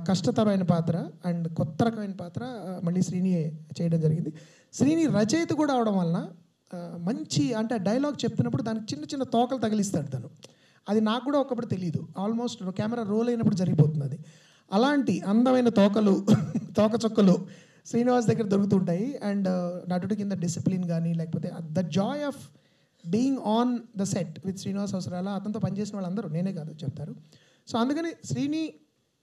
కష్టతరమైన పాత్ర అండ్ కొత్త రకమైన పాత్ర మళ్ళీ శ్రీనియే చేయడం జరిగింది. శ్రీని రచయిత కూడా అవడం వలన మంచి అంటే డైలాగ్ చెప్తున్నప్పుడు దానికి చిన్న తోకలు తగిలిస్తాడు తను. అది నాకు కూడా ఒకప్పుడు తెలియదు. ఆల్మోస్ట్ కెమెరా రోల్ అయినప్పుడు జరిగిపోతుంది అది. అలాంటి అందమైన తోకలు తోకచొక్కలు శ్రీనివాస్ దగ్గర దొరుకుతుంటాయి. అండ్ నటుడి కింద డిసిప్లిన్ కానీ, లేకపోతే the Joy of being on the set with Srinivas అవసరాల, అతనితో పనిచేసిన వాళ్ళందరూ, నేనే కాదు చెప్తారు. సో అందుకని శ్రీని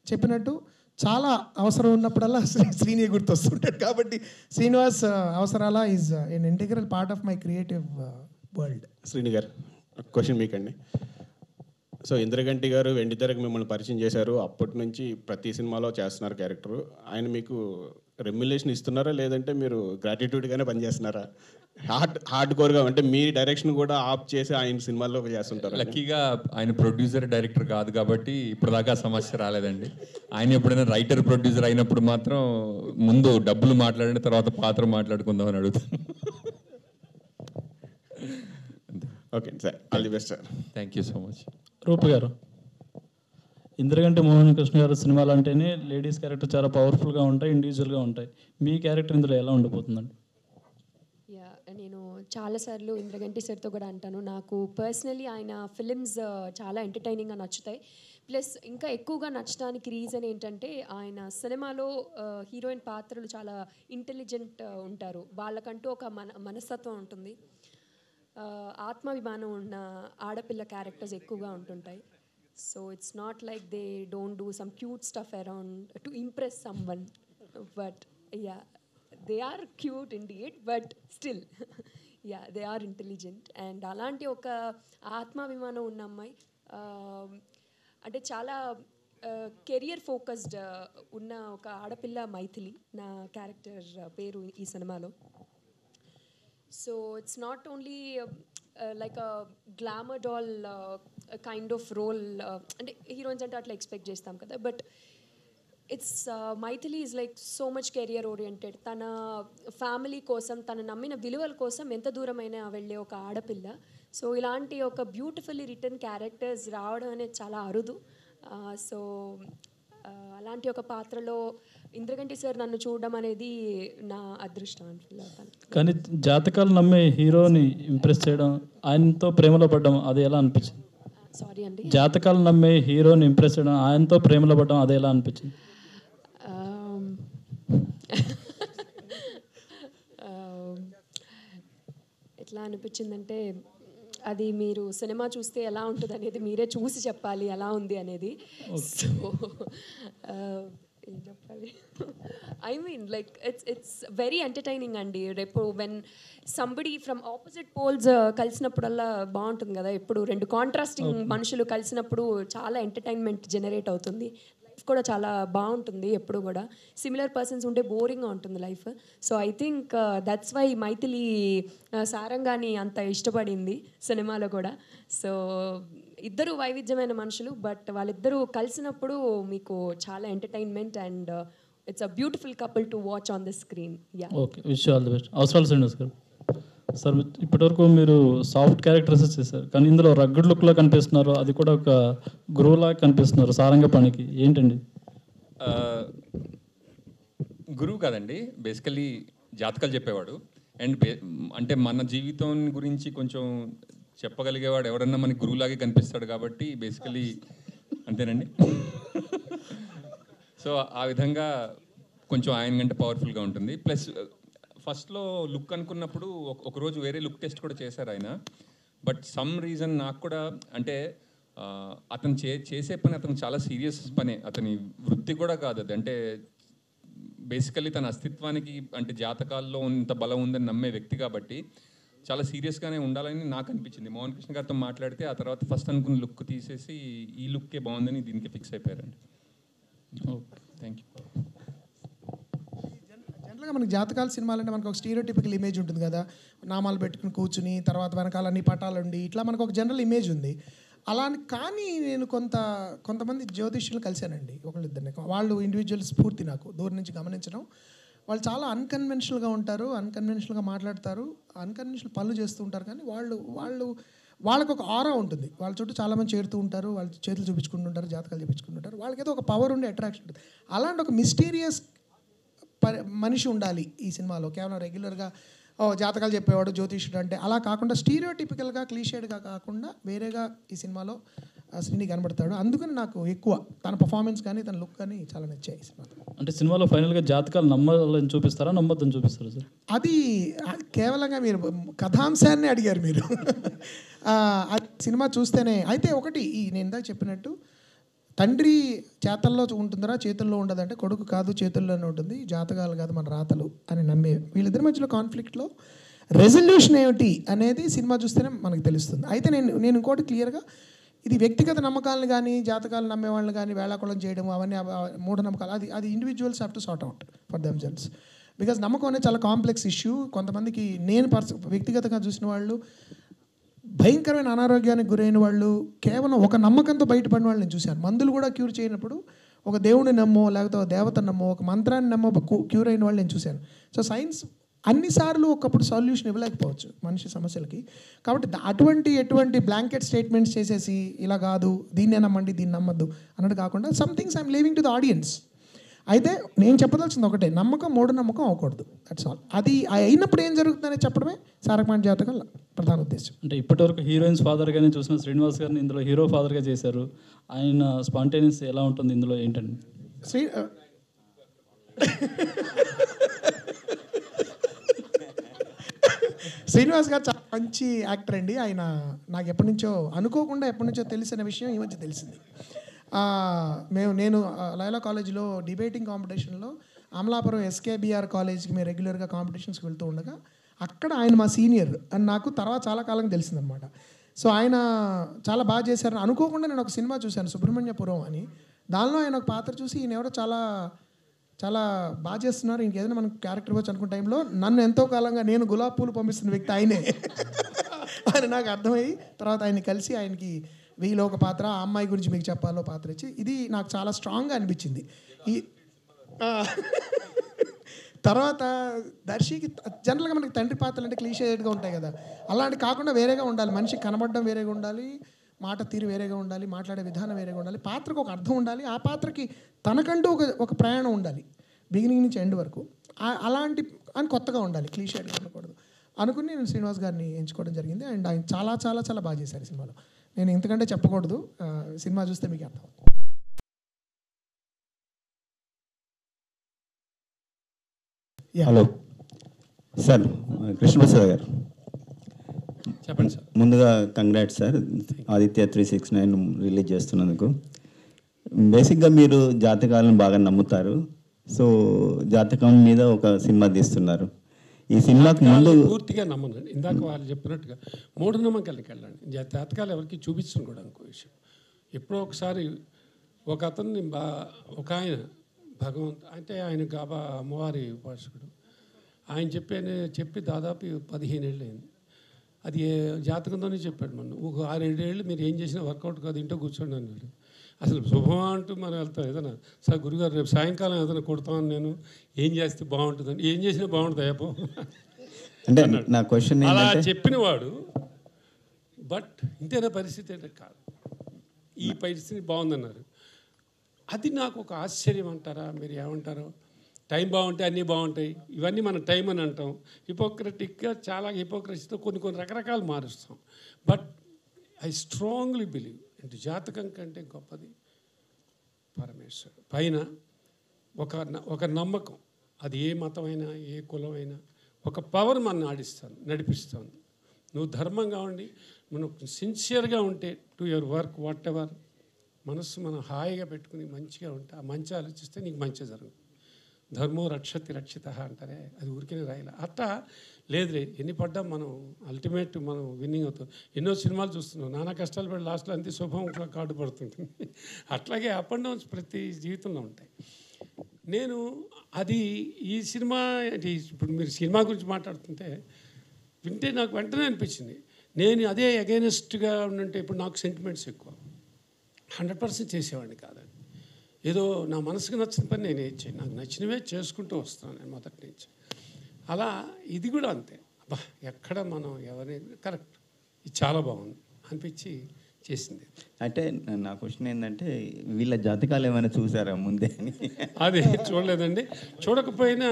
చెప్పినట్టు చాలా అవసరం ఉన్నప్పుడల్లా శ్రీని గుర్తొస్తుంటాడు. కాబట్టి Srinivas Avasarala is an integral part of my creative world. Srini garu, question మీకండి. సో ఇంద్రగంటి గారు వెండితెరకు మిమ్మల్ని పరిచయం చేశారు, అప్పటి నుంచి ప్రతి సినిమాలో చేస్తున్నారు క్యారెక్టర్. ఆయన మీకు రెమ్యులేషన్ ఇస్తున్నారా, లేదంటే మీరు గ్రాటిట్యూడ్గానే పనిచేస్తున్నారా? హార్డ్ కోర్గా అంటే మీ డైరెక్షన్ కూడా ఆఫ్ చేసి ఆయన సినిమాల్లో చేస్తుంటారు? లక్కీగా ఆయన ప్రొడ్యూసర్ డైరెక్టర్ కాదు కాబట్టి ఇప్పుడు దాకా సమస్య రాలేదండి. ఆయన ఎప్పుడైనా రైటర్ ప్రొడ్యూసర్ అయినప్పుడు మాత్రం ముందు డబ్బులు మాట్లాడిన తర్వాత పాత్ర మాట్లాడుకుందామని అడుగుతాను. Okay sir, all the best sir. Thank you so much. Roopa గారు, ఇంద్రగంటి మోహన్ కృష్ణ గారి సినిమాలు అంటేనే లేడీస్ క్యారెక్టర్ చాలా పవర్ఫుల్గా ఉంటాయి, ఇండివిజువల్గా ఉంటాయి. మీ క్యారెక్టర్ ఇందులో ఎలా ఉండబోతుందండి? యా, నేను చాలాసార్లు ఇంద్రగంటి సార్తో కూడా అంటాను, నాకు పర్సనలీ ఆయన ఫిలిమ్స్ చాలా ఎంటర్టైనింగ్గా నచ్చుతాయి. ప్లస్ ఇంకా ఎక్కువగా నచ్చడానికి రీజన్ ఏంటంటే ఆయన సినిమాలో హీరోయిన్ పాత్రలు చాలా ఇంటెలిజెంట్ ఉంటారు. వాళ్ళకంటూ ఒక మనస్తత్వం ఉంటుంది. ఆత్మాభిమానం ఉన్న ఆడపిల్ల క్యారెక్టర్స్ ఎక్కువగా ఉంటుంటాయి. So it's not like they don't do some cute stuff around to impress someone, but yeah, they are cute indeed, but still yeah, they are intelligent. And అలాంటి ఒక ఆత్మాభిమానం ఉన్న అమ్మాయి, అంటే చాలా కెరియర్ ఫోకస్డ్ ఉన్న ఒక ఆడపిల్ల మైథిలి నా క్యారెక్టర్ పేరు ఈ సినిమాలో. So it's not only like a glamour doll kind of role, అంటే హీరోయిన్స్ అంటే అట్లా ఎక్స్పెక్ట్ చేస్తాం కదా, but it's Maithili is like so much career oriented. తన ఫ్యామిలీ కోసం, తన నమ్మిన విలువల కోసం ఎంత దూరమైనా వెళ్ళే ఒక ఆడపిల్ల. సో ఇలాంటి ఒక బ్యూటిఫుల్లీ రిటర్న్ క్యారెక్టర్స్ రావడం అనేది చాలా అరుదు. సో అలాంటి ఒక పాత్రలో ఇంద్రగంటి సార్ నన్ను చూడడం అనేది నా అదృష్టం అని ఫీల్ అవుతాను. కానీ జాతకాలు నమ్మే హీరోని ఇంప్రెస్ చేయడం, ఆయనతో ప్రేమలో పడ్డం, అది ఎలా అనిపించింది? సారీ అండి. జాతకాలు నమ్మే హీరోని ఇంప్రెస్ చేయడం, ఆయనతో ప్రేమలో పడ్డం, అది ఎలా అనిపించింది? ఎట్లా అనిపించిందంటే, అది మీరు సినిమా చూస్తే ఎలా ఉంటుంది అనేది మీరే చూసి చెప్పాలి ఎలా ఉంది అనేది. సో ఏం చెప్పాలి, I mean like it's very entertaining అండి. రేపు when somebody from opposite poles కలిసినప్పుడల్లా బాగుంటుంది కదా. ఎప్పుడు రెండు కాంట్రాస్టింగ్ మనుషులు కలిసినప్పుడు చాలా ఎంటర్టైన్మెంట్ జనరేట్ అవుతుంది. లైఫ్ కూడా చాలా బాగుంటుంది. ఎప్పుడు కూడా సిమిలర్ పర్సన్స్ ఉంటే బోరింగ్గా ఉంటుంది life. So I think that's why Mythili సారంగాని అంత ఇష్టపడింది సినిమాలో కూడా. సో ఇద్దరు వైవిధ్యమైన మనుషులు, బట్ వాళ్ళిద్దరూ కలిసినప్పుడు మీకు చాలా entertainment and it's a beautiful couple to watch on the screen. Yeah, okay, wish all the best. అవసరాలు శ్రీనివాస్ గారు, సార్ ఇప్పటివరకు మీరు సాఫ్ట్ క్యారెక్టర్స్ చేశారు, కానీ ఇందులో రగ్గడ్ లుక్లో కనిపిస్తున్నారు, అది కూడా ఒక గురువులా కనిపిస్తున్నారు సారంగ పనికి, ఏంటండి? గురువు కాదండి, బేసికలీ జాతకాలు చెప్పేవాడు. అండ్ అంటే మన జీవితం గురించి కొంచెం చెప్పగలిగేవాడు ఎవరన్నా మనకి గురువులాగే కనిపిస్తాడు కాబట్టి బేసికలీ అంతేనండి. సో ఆ విధంగా కొంచెం ఆయన కంటే పవర్ఫుల్గా ఉంటుంది. ప్లస్ ఫస్ట్లో లుక్ అనుకున్నప్పుడు ఒకరోజు వేరే లుక్ టెస్ట్ కూడా చేశారు ఆయన. బట్ సమ్ రీజన్ నాకు కూడా అంటే అతను చేసే పని అతను చాలా సీరియస్ పనే, అతని వృత్తి కూడా కాదు అది. అంటే బేసికల్లీ తన అస్తిత్వానికి అంటే జాతకాల్లో ఇంత బలం ఉందని నమ్మే వ్యక్తి కాబట్టి చాలా సీరియస్గానే ఉండాలని నాకు అనిపించింది. మోహన్ కృష్ణ గారితో మాట్లాడితే ఆ తర్వాత ఫస్ట్ అనుకున్న లుక్ తీసేసి ఈ లుక్కే బాగుందని దీనికి ఫిక్స్ అయిపోయారండి. Okay, thank you. జనరల్గా మనకి జాతకాల సినిమాలు అంటే మనకు ఒక స్టీరియోటిపికల్ ఇమేజ్ ఉంటుంది కదా, నామాలు పెట్టుకుని కూర్చుని తర్వాత వెనకాల అన్ని పటాలు ఉండి ఇట్లా మనకు ఒక జనరల్ ఇమేజ్ ఉంది. అలా కానీ నేను కొంతమంది జ్యోతిష్యులు కలిశానండి, ఒకళ్ళిద్దరిని. వాళ్ళు ఇండివిజువల్ స్ఫూర్తి నాకు దూరం నుంచి గమనించడం. వాళ్ళు చాలా అన్కన్వెన్షనల్గా ఉంటారు, అన్కన్వెన్షనల్గా మాట్లాడతారు, అన్కన్వెన్షనల్ పనులు చేస్తూ ఉంటారు. కానీ వాళ్ళకు ఒక ఆరా ఉంటుంది. వాళ్ళ చుట్టూ చాలామంది చేరుతూ ఉంటారు, వాళ్ళు చేతులు చూపించుకుంటుంటారు, జాతకాలు చూపించుకుంటుంటారు. వాళ్ళకి ఏదో ఒక పవర్ ఉండే అట్రాక్షన్ ఉంటుంది. అలాంటి ఒక మిస్టీరియస్ మనిషి ఉండాలి ఈ సినిమాలో. కేవలం రెగ్యులర్గా జాతకాలు చెప్పేవాడు జ్యోతిష్యుడు అంటే, అలా కాకుండా స్టీరియోటిపికల్గా క్లీషేడ్గా కాకుండా వేరేగా ఈ సినిమాలో శ్రీని కనబడతాడు. అందుకని నాకు ఎక్కువ తన పర్ఫార్మెన్స్ కానీ తన లుక్ కానీ చాలా నచ్చాయి ఈ సినిమాలో. అంటే సినిమాలో ఫైనల్గా జాతకాలు నమ్మాలని చూపిస్తారా, నమ్మొద్దని చూపిస్తారా సార్? అది కేవలంగా మీరు కథాంశాన్ని అడిగారు మీరు. అది సినిమా చూస్తేనే. అయితే ఒకటి నేను ఇందాక చెప్పినట్టు తండ్రి చేతల్లో ఉంటుందరా చేతుల్లో ఉండదంటే, కొడుకు కాదు చేతుల్లోనే ఉంటుంది, జాతకాలు కాదు మన రాతలు అని నమ్మే వీళ్ళిద్దరి మధ్యలో కాన్ఫ్లిక్ట్లో రెజల్యూషన్ ఏమిటి అనేది సినిమా చూస్తేనే మనకు తెలుస్తుంది. అయితే నేను ఇంకోటి క్లియర్గా, ఇది వ్యక్తిగత నమ్మకాలను కానీ జాతకాలు నమ్మే వాళ్ళని కానీ వేళాకోళం చేయడం అవన్నీ మూఢనమ్మకాలు, అది individuals have to sort out for themselves. Because నమ్మకం అనేది చాలా కాంప్లెక్స్ ఇష్యూ. కొంతమందికి నేను వ్యక్తిగతంగా చూసిన వాళ్ళు భయంకరమైన అనారోగ్యానికి గురైన వాళ్ళు కేవలం ఒక నమ్మకంతో బయటపడిన వాళ్ళు నేను చూశాను. మందులు కూడా క్యూర్ చేయనప్పుడు ఒక దేవుడిని నమ్మో లేకపోతే ఒక దేవతను నమ్మో ఒక మంత్రాన్ని నమ్మో క్యూర్ అయిన వాళ్ళు నేను చూశాను. సో సైన్స్ అన్నిసార్లు ఒకప్పుడు సొల్యూషన్ ఇవ్వలేకపోవచ్చు మనిషి సమస్యలకి. కాబట్టి ఎటువంటి బ్లాంకెట్ స్టేట్మెంట్స్ చేసేసి ఇలా కాదు దీన్నే నమ్మండి దీన్ని నమ్మద్దు అన్నట్టు కాకుండా some things I'm leaving to the audience. అయితే నేను చెప్పదలసింది ఒకటే, నమ్మకం మూఢనమ్మకం అవ్వకూడదు, దట్స్ ఆల్. అది అయినప్పుడు ఏం జరుగుతుందని చెప్పడమే సారకమాండ జాతకం ప్రధాన ఉద్దేశం. అంటే ఇప్పటివరకు హీరోయిన్స్ ఫాదర్గానే చూసిన శ్రీనివాస్ గారిని ఇందులో హీరో ఫాదర్గా చేశారు. ఆయన స్పాంటేనియస్ ఎలా ఉంటుంది ఇందులో ఏంటండి? శ్రీనివాస్ గారు చాలా మంచి యాక్టర్ అండి. ఆయన నాకు ఎప్పటి నుంచో తెలిసిన విషయం ఈ మధ్య తెలిసింది. నేను లైలా కాలేజీలో డిబేటింగ్ కాంపిటీషన్లో అమలాపురం ఎస్కేబిఆర్ కాలేజ్కి మేము రెగ్యులర్గా కాంపిటీషన్స్కి వెళ్తూ ఉండగా అక్కడ ఆయన మా సీనియర్ అని నాకు తర్వాత చాలా కాలం తెలిసిందనమాట. సో ఆయన చాలా బాగా చేశారని అనుకోకుండా నేను ఒక సినిమా చూశాను, సుబ్రహ్మణ్యపురం అని. దానిలో ఆయన ఒక పాత్ర చూసి ఈయన ఎవరో చాలా చాలా బాగా చేస్తున్నారు, ఇంకేదైనా మనకు క్యారెక్టర్ ఇవ్వచ్చు అనుకున్న టైంలో నన్ను ఎంతో కాలంగా నేను గులాబ్ పూలు పంపిస్తున్న వ్యక్తి ఆయనే అని నాకు అర్థమయ్యి తర్వాత ఆయన్ని కలిసి ఆయనకి వీలో ఒక పాత్ర, ఆ అమ్మాయి గురించి మీకు చెప్పాలో పాత్ర ఇచ్చి ఇది నాకు చాలా స్ట్రాంగ్గా అనిపించింది. తర్వాత దర్శికి జనరల్గా మనకి తండ్రి పాత్రలు అంటే క్లీషేడ్గా ఉంటాయి కదా, అలాంటి కాకుండా వేరేగా ఉండాలి. మనిషికి కనబడడం వేరేగా ఉండాలి, మాట తీరు వేరేగా ఉండాలి, మాట్లాడే విధానం వేరేగా ఉండాలి, పాత్రకు ఒక అర్థం ఉండాలి, ఆ పాత్రకి తనకంటూ ఒక ప్రయాణం ఉండాలి బిగినింగ్ నుంచి ఎండ్ వరకు. అలాంటి అని కొత్తగా ఉండాలి, క్లీషేడ్గా ఉండకూడదు అనుకుని నేను శ్రీనివాస్ గారిని ఎంచుకోవడం జరిగింది. అండ్ ఆయన చాలా చాలా చాలా బాగా చేశారు ఈ సినిమాలో. నేను ఇంతకంటే చెప్పకూడదు, సినిమా చూస్తే మీకు అర్థం. హలో సార్, కృష్ణప్రసాద్ గారు చెప్పండి సార్. ముందుగా కంగ్రాట్స్ సార్, ఆదిత్య 369 రిలీజ్ చేస్తున్నందుకు. బేసిక్గా మీరు జాతకాలను బాగా నమ్ముతారు, సో జాతకం మీద ఒక సినిమా తీస్తున్నారు. ఈ సినిమాకి ముందు పూర్తిగా నమ్మనండి. ఇందాక వాళ్ళు చెప్పినట్టుగా మూఢనమ్మకాలకి వెళ్ళండి, జాతకాలు ఎవరికి చూపించడం కూడా ఇంకో విషయం. ఎప్పుడో ఒకసారి ఒక అతన్ని ఒక ఆయన అంటే ఆయన గాబా అమ్మవారి ఉపాసకుడు, ఆయన చెప్పి దాదాపు 15 ఏళ్ళు అయింది. అది జాతకంతోనే చెప్పాడు. ఒక 6-7 ఏళ్ళు మీరు ఏం చేసినా వర్కౌట్ కాదు, ఇంట్లో కూర్చోండి అన్నాడు. అసలు శుభమా అంటూ మనం వెళ్తాం, ఏదైనా సార్ గురుగారు రేపు సాయంకాలం ఏదైనా కొడతాను నేను, ఏం చేస్తే బాగుంటుందని, ఏం చేసినా బాగుంటుంది అయ్యపో అంటే నా క్వశ్చన్ అలా చెప్పినవాడు. బట్ ఇంతేనా పరిస్థితి అంటే కాదు, ఈ పరిస్థితి బాగుందన్నారు. అది నాకు ఒక ఆశ్చర్యం అంటారా, మీరు ఏమంటారో? టైం బాగుంటే అన్నీ బాగుంటాయి, ఇవన్నీ మన టైం అని అంటాం. హిపోక్రటిక్గా చాలా హిపోక్రసీతో కొన్ని రకరకాలు మారుస్తాం. బట్ ఐ స్ట్రాంగ్లీ బిలీవ్ అంటే జాతకం కంటే గొప్పది పరమేశ్వరుడు. పైన ఒక నమ్మకం, అది ఏ మతమైనా ఏ కులమైనా ఒక పవర్ మన నడిపిస్తాను. నువ్వు ధర్మంగా ఉండి మనం సిన్సియర్గా ఉంటే to your work what ever, మనస్సు మనం హాయిగా పెట్టుకుని మంచిగా ఉంటే, ఆ మంచి ఆలోచిస్తే నీకు మంచి జరుగుతుంది. ధర్మో రక్షతి రక్షిత అంటారే, అది ఊరికే రాయాలి. అట్టా లేదు, ఎన్ని పడ్డా మనం అల్టిమేట్ మనం విన్నింగ్ అవుతాం. ఎన్నో సినిమాలు చూస్తున్నాం, నానా కష్టాలు పడి లాస్ట్లో అంతే శుభం కార్డు పడుతుంటుంది. అట్లాగే అప్ అండ్ డౌన్స్ ప్రతి జీవితంలో ఉంటాయి. నేను అది ఈ సినిమా ఇప్పుడు మీరు సినిమా గురించి మాట్లాడుతుంటే వింటే నాకు వెంటనే అనిపించింది, నేను అదే అగైనెస్ట్గా ఉంటే ఇప్పుడు నాకు సెంటిమెంట్స్ ఎక్కువ, 100% చేసేవాడిని కాదండి. ఏదో నా మనసుకు నచ్చిన పని నేను చేయను, నాకు నచ్చినవే చేసుకుంటూ వస్తాను నేను మొదటి నుంచి. అలా ఇది కూడా అంతే. అబ్బా ఎక్కడ మనం ఎవరిని కరెక్ట్, ఇది చాలా బాగుంది అనిపించి చేసింది. అంటే నా క్వశ్చన్ ఏంటంటే వీళ్ళ జాతకాలు ఏమైనా చూసారా ముందే అని? అది చూడలేదండి. చూడకపోయినా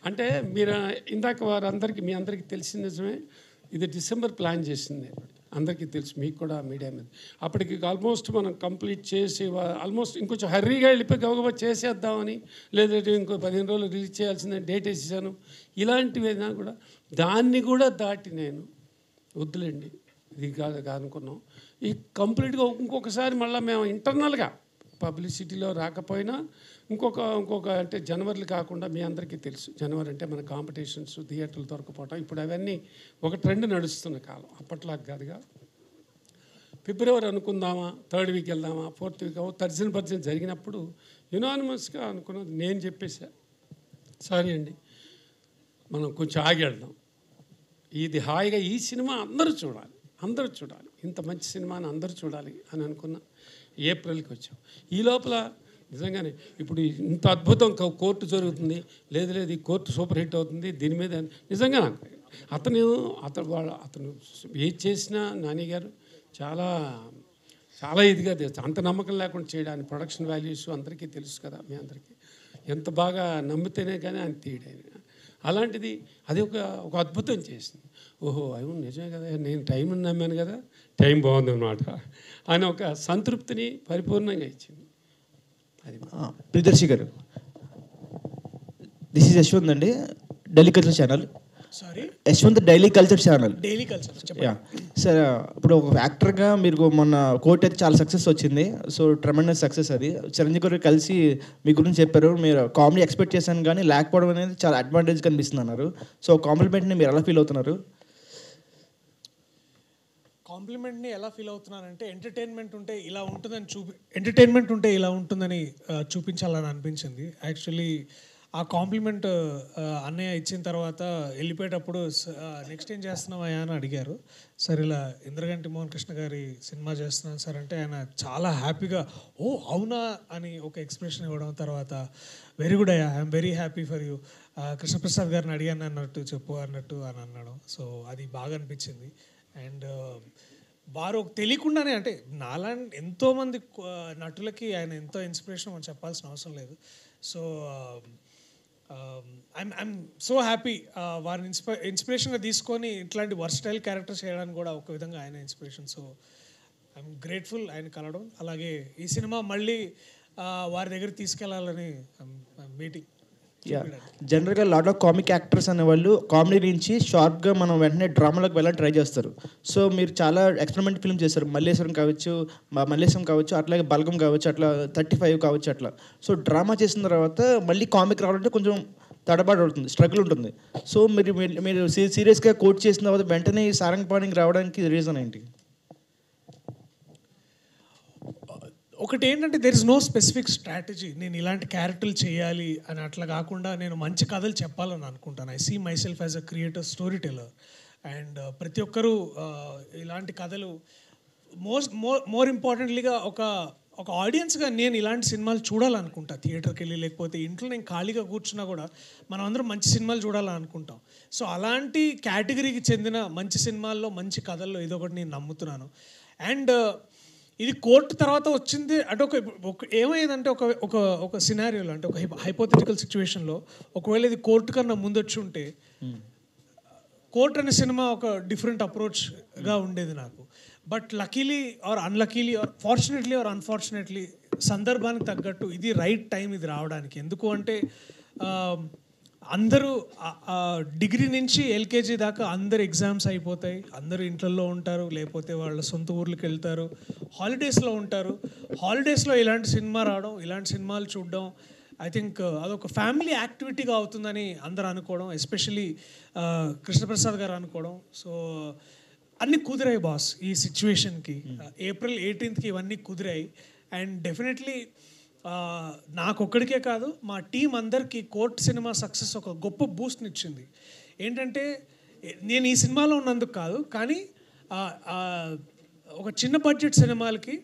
అంటే మీరు ఇందాక వారందరికీ మీ అందరికీ తెలిసిన నిజమే, ఇది డిసెంబర్ ప్లాన్ చేసింది అందరికీ తెలుసు, మీకు కూడా మీడియా మీద. అప్పటికి ఆల్మోస్ట్ మనం కంప్లీట్ చేసి ఆల్మోస్ట్ ఇంకొంచెం హర్రీగా వెళ్ళిపోయి గబగబా చేసేద్దామని, లేదంటే ఇంకో 15 రోజులు రిలీజ్ చేయాల్సిందని డేట్ వేసేసాను. ఇలాంటివైనా కూడా దాన్ని కూడా దాటి నేను వద్దులేండి ఇది కాదు అనుకున్నాం. ఈ కంప్లీట్గా ఇంకొకసారి మళ్ళీ మేము ఇంటర్నల్గా పబ్లిసిటీలో రాకపోయినా ఇంకొక అంటే జనవరిలో కాకుండా మీ అందరికీ తెలుసు, జనవరి అంటే మన కాంపిటీషన్స్, థియేటర్లు దొరకపోవటం, ఇప్పుడు అవన్నీ ఒక ట్రెండ్ నడుస్తున్న కాలం. అప్పట్లాగా కాదుగా, ఫిబ్రవరి అనుకుందామా, 3rd వీక్ వెళ్దామా, 4th వీక్ తర్జన జరిగినప్పుడు యునానిమస్గా అనుకున్నది నేను చెప్పేసా, సారీ అండి మనం కొంచెం ఆగి వెళ్దాం, ఇది హాయిగా ఈ సినిమా అందరూ చూడాలి, ఇంత మంచి సినిమాని అందరూ చూడాలి అని అనుకున్నా. ఏప్రిల్కి వచ్చాం. ఈ లోపల నిజంగానే ఇప్పుడు ఇంత అద్భుతం కోర్టు జరుగుతుంది, లేదు ఈ కోర్టు సూపర్ హిట్ అవుతుంది, దీని మీద నిజంగా నాకు అతను ఏది చేసినా నాని గారు చాలా చాలా ఇదిగా అంత నమ్మకం లేకుండా చేయడానికి ప్రొడక్షన్ వాల్యూస్ అందరికీ తెలుసు కదా, మీ అందరికీ ఎంత బాగా నమ్మితేనే కానీ ఆయన తీయడానికి. అలాంటిది అది ఒక అద్భుతం చేసింది. ఓహో అవును నిజమే కదా, నేను టైంని నమ్మాను కదా, టైం బాగుందన్నమాట అని ఒక సంతృప్తిని పరిపూర్ణంగా ఇచ్చింది. అది ప్రియదర్శి గారు, దిస్ ఈజ్ యశ్వంత్ అండి, Delhi culture channel. Sorry, Yashwant daily culture channel. Daily culture. Yeah sir, ఇప్పుడు ఒక యాక్టర్గా మీరు మొన్న కోర్ట్ అయితే చాలా సక్సెస్ వచ్చింది, సో ట్రెమెండస్ సక్సెస్ అది. చిరంజీవి గారు కలిసి మీ గురించి చెప్పారు, మీరు కామెడీ ఎక్స్పెక్ట్ చేశాను కానీ లేకపోవడం అనేది చాలా అడ్వాంటేజ్ కనిపిస్తుంది అన్నారు. సో కాంప్లిమెంట్ని మీరు ఎలా ఫీల్ అవుతున్నారు? కాంప్లిమెంట్ని ఎలా ఫీల్ అవుతున్నానంటే ఎంటర్టైన్మెంట్ ఉంటే ఇలా ఉంటుందని చూపించాలని అనిపించింది. యాక్చువల్లీ ఆ కాంప్లిమెంట్ అన్నయ్య ఇచ్చిన తర్వాత వెళ్ళిపోయేటప్పుడు నెక్స్ట్ ఏం చేస్తున్నావా అని అడిగారు. సార్ ఇలా ఇంద్రగంటి మోహన్ కృష్ణ గారి సినిమా చేస్తున్నాను సార్ అంటే ఆయన చాలా హ్యాపీగా ఓ అవునా అని ఒక ఎక్స్ప్రెషన్ ఇవ్వడం, తర్వాత వెరీ గుడ్ అయ్యా, I'm very happy for you, Krishnaprasad గారిని అడిగాను అన్నట్టు చెప్పు అన్నట్టు అని అన్నాడు. సో అది బాగా అనిపించింది. అండ్ వారు తెలియకుండానే అంటే నాలాంటి ఎంతోమంది నటులకి ఆయన ఎంతో ఇన్స్పిరేషన్ మనం చెప్పాల్సిన అవసరం లేదు. సో ఐఎమ్ సో హ్యాపీ వారిని ఇన్స్పిరేషన్గా తీసుకొని ఇట్లాంటి వర్స్టైల్ క్యారెక్టర్స్ చేయడానికి కూడా ఒక విధంగా ఆయన ఇన్స్పిరేషన్. సో ఐఎమ్ గ్రేట్ఫుల్ ఆయన కలవడం. అలాగే ఈ సినిమా మళ్ళీ వారి దగ్గర తీసుకెళ్లాలని మీటింగ్. జనరల్గా లాట్ ఆఫ్ కామిక్ యాక్టర్స్ అనేవాళ్ళు కామెడీ నుంచి షార్ప్గా మనం వెంటనే డ్రామాలోకి వెళ్ళాలని ట్రై చేస్తారు. సో మీరు చాలా ఎక్స్పెరిమెంట్ ఫిల్మ్ చేస్తారు, మల్లేశ్వరం కావచ్చు, అట్లాగే బల్గం కావచ్చు, అట్లా 35 కావచ్చు అట్లా. సో డ్రామా చేసిన తర్వాత మళ్ళీ కామిక్ రావాలంటే కొంచెం తడబాటు అవుతుంది, స్ట్రగుల్ ఉంటుంది. సో మీరు సీరియస్గా కోట్ చేసిన తర్వాత వెంటనే ఈ సారంగపాణికి రావడానికి రీజన్ ఏంటి? ఒకటి ఏంటంటే there is no specific strategy, నేను ఇలాంటి క్యారెక్టర్లు చేయాలి అని అట్లా కాకుండా నేను మంచి కథలు చెప్పాలని అనుకుంటాను. I see myself as a creator, storyteller. And ప్రతి ఒక్కరూ ఇలాంటి కథలు మోర్ ఇంపార్టెంట్లీగా ఒక ఆడియన్స్గా నేను ఇలాంటి సినిమాలు చూడాలనుకుంటా. థియేటర్కి వెళ్ళి లేకపోతే ఇంట్లో నేను ఖాళీగా కూర్చున్నా కూడా మనం అందరం మంచి సినిమాలు చూడాలని అనుకుంటాం. సో అలాంటి కేటగిరీకి చెందిన మంచి సినిమాల్లో, మంచి కథల్లో ఇదొకటి నేను నమ్ముతున్నాను. అండ్ ఇది కోర్టు తర్వాత వచ్చింది అంటే ఒక ఏమైందంటే ఒక సినారియోలో అంటే ఒక హైపోథెటికల్ సిచ్యువేషన్లో ఒకవేళ ఇది కోర్టు కన్నా ముందు వచ్చి ఉంటే కోర్ట్ అనే సినిమా ఒక డిఫరెంట్ అప్రోచ్గా ఉండేది నాకు. But luckily or unluckily or fortunately or unfortunately సందర్భానికి తగ్గట్టు ఇది రైట్ టైం ఇది రావడానికి. ఎందుకు అంటే అందరూ డిగ్రీ నుంచి ఎల్కేజీ దాకా అందరు ఎగ్జామ్స్ అయిపోతాయి, అందరూ ఇంట్లో ఉంటారు, లేకపోతే వాళ్ళ సొంత ఊర్లకు వెళ్తారు, హాలిడేస్లో ఉంటారు. హాలిడేస్లో ఇలాంటి సినిమా రావడం, ఇలాంటి సినిమాలు చూడడం ఐ థింక్ అదొక ఫ్యామిలీ యాక్టివిటీగా అవుతుందని అందరూ అనుకోవడం, ఎస్పెషలీ కృష్ణప్రసాద్ గారు అనుకోవడం. సో అన్నీ కుదిరాయి బాస్ ఈ సిచ్యువేషన్కి. April 18th ఇవన్నీ కుదిరాయి. అండ్ డెఫినెట్లీ నాకొక్కడికే కాదు మా టీం అందరికీ కోర్ట్ సినిమా సక్సెస్ ఒక గొప్ప బూస్ట్ని ఇచ్చింది. ఏంటంటే నేను ఈ సినిమాలో ఉన్నందుకు కాదు, కానీ ఒక చిన్న బడ్జెట్ సినిమాలకి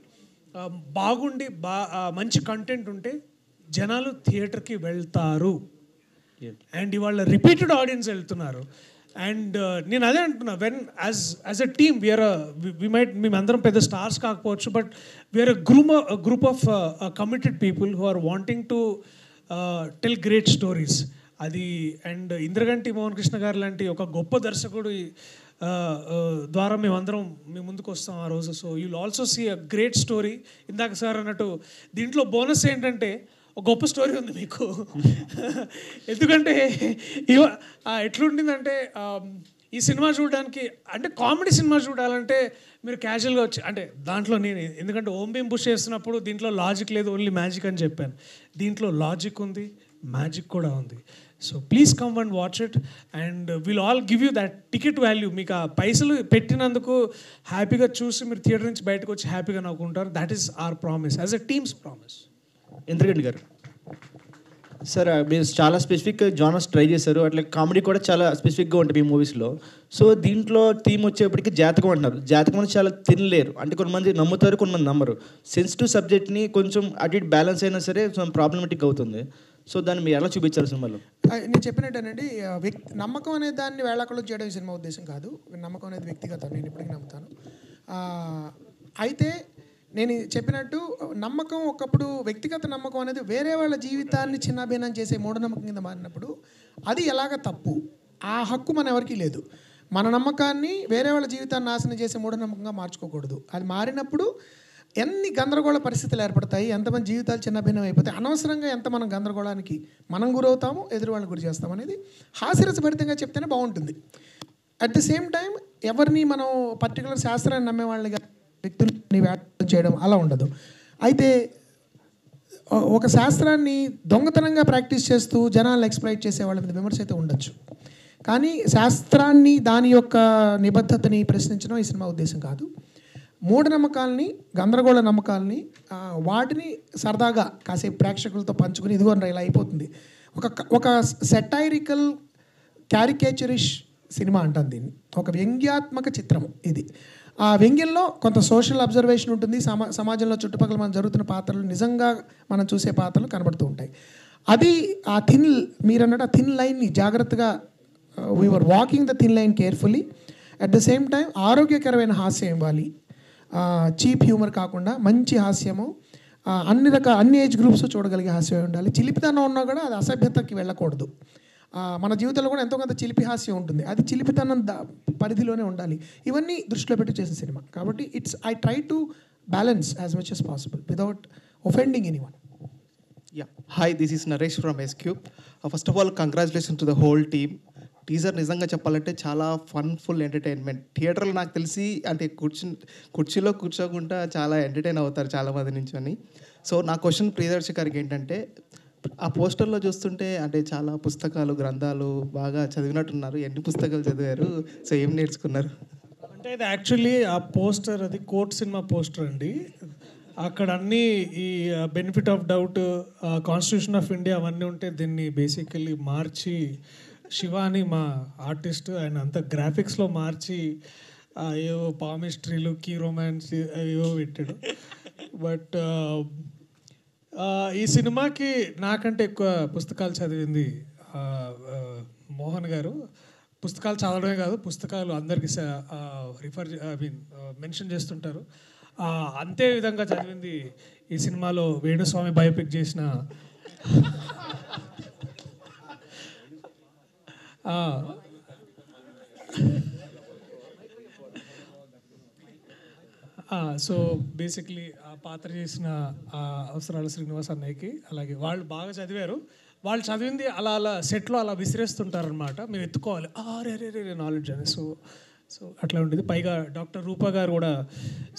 బాగుండి మంచి కంటెంట్ ఉంటే జనాలు థియేటర్కి వెళ్తారు. అండ్ ఇవాళ రిపీటెడ్ ఆడియన్స్ వెళ్తున్నారు. అండ్ నేను అదే అంటున్నా, వెన్ యాజ్ అ టీమ్ మేమందరం పెద్ద స్టార్స్ కాకపోవచ్చు, but we are group of committed people who are wanting to tell great stories. అది అండ్ ఇంద్రగంటి మోహన్ కృష్ణ గారు లాంటి ఒక గొప్ప దర్శకుడు ద్వారా మేమందరం మీ ముందుకు వస్తాం ఆ రోజు. So you will also see a great story. ఇందాక సార్ అన్నట్టు దీంట్లో బోనస్ ఏంటంటే ఒక గొప్ప స్టోరీ ఉంది మీకు. ఎందుకంటే ఎట్లుండిందంటే ఈ సినిమా చూడడానికి అంటే కామెడీ సినిమా చూడాలంటే మీరు క్యాజువల్గా వచ్చి అంటే దాంట్లో నేను ఎందుకంటే ఓం భీమ్ పుష్ చేస్తున్నప్పుడు దీంట్లో లాజిక్ లేదు, ఓన్లీ మ్యాజిక్ అని చెప్పాను. దీంట్లో లాజిక్ ఉంది, మ్యాజిక్ కూడా ఉంది. So please come and watch it and will all give you that ticket value. మీకు ఆ పైసలు పెట్టినందుకు హ్యాపీగా చూసి మీరు థియేటర్ నుంచి బయటకు వచ్చి హ్యాపీగా నవ్వుకుంటారు. That is our promise as a team's promise. Indraganti గారు సార్, మీరు చాలా స్పెసిఫిక్ జానర్స్ ట్రై చేశారు, అట్లా కామెడీ కూడా చాలా స్పెసిఫిక్గా ఉంటుంది మీ మూవీస్లో. సో దీంట్లో థీమ్ వచ్చేప్పటికి జాతకం అంటున్నారు. జాతకం అనేది చాలా తినలేరు, అంటే కొంతమంది నమ్ముతారు, కొంతమంది నమ్మరు. సెన్సిటివ్ సబ్జెక్ట్ని కొంచెం అటు ఇటు బ్యాలెన్స్ అయినా సరే కొంచెం ప్రాబ్లమేటిక్ అవుతుంది. సో దాన్ని మీరు ఎలా చూపించారు సినిమాలో? నేను చెప్పినట్టేనండి, నమ్మకం అనే దాన్ని వేళాకుళం చేయడం సినిమా ఉద్దేశం కాదు. నమ్మకం అనేది వ్యక్తిగతం, నేను ఇప్పటికీ నమ్ముతాను. అయితే నేను చెప్పినట్టు నమ్మకం ఒకప్పుడు వ్యక్తిగత నమ్మకం అనేది వేరే వాళ్ళ జీవితాన్ని చిన్నాభిన్నం చేసే మూఢనమ్మకం కింద మారినప్పుడు అది ఎలాగ తప్పు. ఆ హక్కు మన ఎవరికీ లేదు. మన నమ్మకాన్ని వేరే వాళ్ళ జీవితాన్ని నాశనం చేసే మూఢనమ్మకంగా మార్చుకోకూడదు. అది మారినప్పుడు ఎన్ని గందరగోళ పరిస్థితులు ఏర్పడతాయి, ఎంతమంది జీవితాలు చిన్నభిన్నం అయిపోతాయి, అనవసరంగా ఎంత మనం గందరగోళానికి మనం గురవుతాము, ఎదురు వాళ్ళని గురి చేస్తాం అనేది హాస్యరసభరితంగా చెప్తేనే బాగుంటుంది. అట్ ద సేమ్ టైం ఎవరిని మనం పర్టికులర్ శాస్త్రాన్ని నమ్మే వాళ్ళని వ్యక్తులని వ్యాఖ్యానం చేయడం అలా ఉండదు. అయితే ఒక శాస్త్రాన్ని దొంగతనంగా ప్రాక్టీస్ చేస్తూ జనాలను ఎక్స్ప్లైట్ చేసే వాళ్ళ మీద విమర్శ అయితే ఉండొచ్చు, కానీ శాస్త్రాన్ని దాని యొక్క నిబద్ధతని ప్రశ్నించడం ఈ సినిమా ఉద్దేశం కాదు. మూఢనమ్మకాలని, గందరగోళ నమ్మకాలని వాటిని సరదాగా కాసేపు ప్రేక్షకులతో పంచుకుని ఇదిగో ఇలా అయిపోతుంది. ఒక సెటైరికల్ క్యారికేచరిష్ సినిమా అంటాను దీన్ని, ఒక వ్యంగ్యాత్మక చిత్రము ఇది. ఆ వ్యంగ్యంలో కొంత సోషల్ అబ్జర్వేషన్ ఉంటుంది, సమాజంలో చుట్టుపక్కల మనం జరుగుతున్న పాత్రలు నిజంగా మనం చూసే పాత్రలు కనబడుతూ ఉంటాయి. అది ఆ మీరు అన్నట్టు ఆ థిన్ లైన్ని జాగ్రత్తగా we are walking the thin line carefully. At the same time ఆరోగ్యకరమైన హాస్యం ఇవ్వాలి, చీప్ హ్యూమర్ కాకుండా మంచి హాస్యము, అన్ని ఏజ్ గ్రూప్స్ చూడగలిగే హాస్యం ఉండాలి. చిలిపితనం ఉన్నా కూడా అది అసభ్యతకి వెళ్ళకూడదు. మన జీవితంలో కూడా ఎంతో కొంత చిలిపి హాస్యం ఉంటుంది, అది చిలిపితనం పరిధిలోనే ఉండాలి. ఇవన్నీ దృష్టిలో పెట్టి చేసిన సినిమా కాబట్టి I try to balance as much as possible without offending anyone. Yeah. Hi, this is Naresh from S-Cube. First of all, congratulations to the whole team. Teaser నిజంగా చెప్పాలంటే చాలా ఫుల్ ఎంటర్టైన్మెంట్. థియేటర్లో నాకు తెలిసి అంటే కుర్చీలో కూర్చోకుండా చాలా ఎంటర్టైన్ అవుతారు చాలామంది నుంచొని. సో నా క్వశ్చన్ ప్రియదర్శి గారికి ఏంటంటే, ఆ పోస్టర్లో చూస్తుంటే అంటే చాలా పుస్తకాలు, గ్రంథాలు బాగా చదివినట్టున్నారు. ఎన్ని పుస్తకాలు చదివారు? సో ఏం నేర్చుకున్నారు? అంటే ఇది యాక్చువల్లీ ఆ పోస్టర్ అది కోర్ట్ సినిమా పోస్టర్ అండి. అక్కడ అన్నీ ఈ benefit of doubt, constitution of India అవన్నీ ఉంటే దీన్ని బేసికల్లీ మార్చి శివ అని మా ఆర్టిస్ట్ ఆయన అంతా గ్రాఫిక్స్లో మార్చి ఏవో పామిస్ట్రీలు, కీ రొమాన్స్ ఏవో పెట్టాడు. బట్ ఈ సినిమాకి నాకంటే ఎక్కువ పుస్తకాలు చదివింది మోహన్ గారు. పుస్తకాలు చదవడమే కాదు, పుస్తకాలు అందరికీ మెన్షన్ చేస్తుంటారు. అంతే విధంగా చదివింది ఈ సినిమాలో వేణుస్వామి బయోపిక్ చేసిన సో బేసిక్లీ ఆ పాత్ర చేసిన అవసరాల శ్రీనివాస్ అన్నయ్యకి, అలాగే వాళ్ళు బాగా చదివారు. వాళ్ళు చదివింది అలా అలా సెట్లో అలా విసిరేస్తుంటారనమాట, మేము ఎత్తుకోవాలి రే నాలెడ్జ్ అని. సో అట్లా ఉంటుంది. పైగా డాక్టర్ రూపా గారు కూడా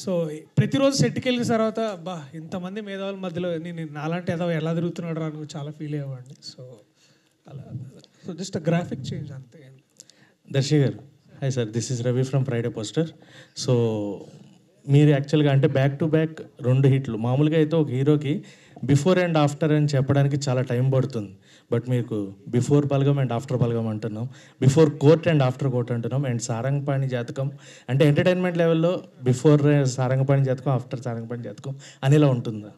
సో ప్రతిరోజు సెట్కి వెళ్ళిన తర్వాత ఇంతమంది మేధావుల మధ్యలో నేను నాలాంటి ఏదో ఎలా తిరుగుతున్నాడు అని చాలా ఫీల్ అయ్యేవాడిని. సో అలా సో జస్ట్ గ్రాఫిక్ చేంజ్ అంతే. దర్శి గారు, hi sir, this is Ravi from Friday poster. So మీరు యాక్చువల్గా అంటే బ్యాక్ టు బ్యాక్ 2 హిట్లు. మామూలుగా అయితే ఒక హీరోకి బిఫోర్ అండ్ ఆఫ్టర్ అని చెప్పడానికి చాలా టైం పడుతుంది, బట్ మీకు బిఫోర్ బలగం అండ్ ఆఫ్టర్ బలగం అంటున్నాం, before court and after court అంటున్నాం, అండ్ సారంగపాణి జాతకం అంటే ఎంటర్టైన్మెంట్ లెవెల్లో బిఫోర్ సారంగపాణి జాతకం, ఆఫ్టర్ సారంగపాణి జాతకం అనేలా ఉంటుందా?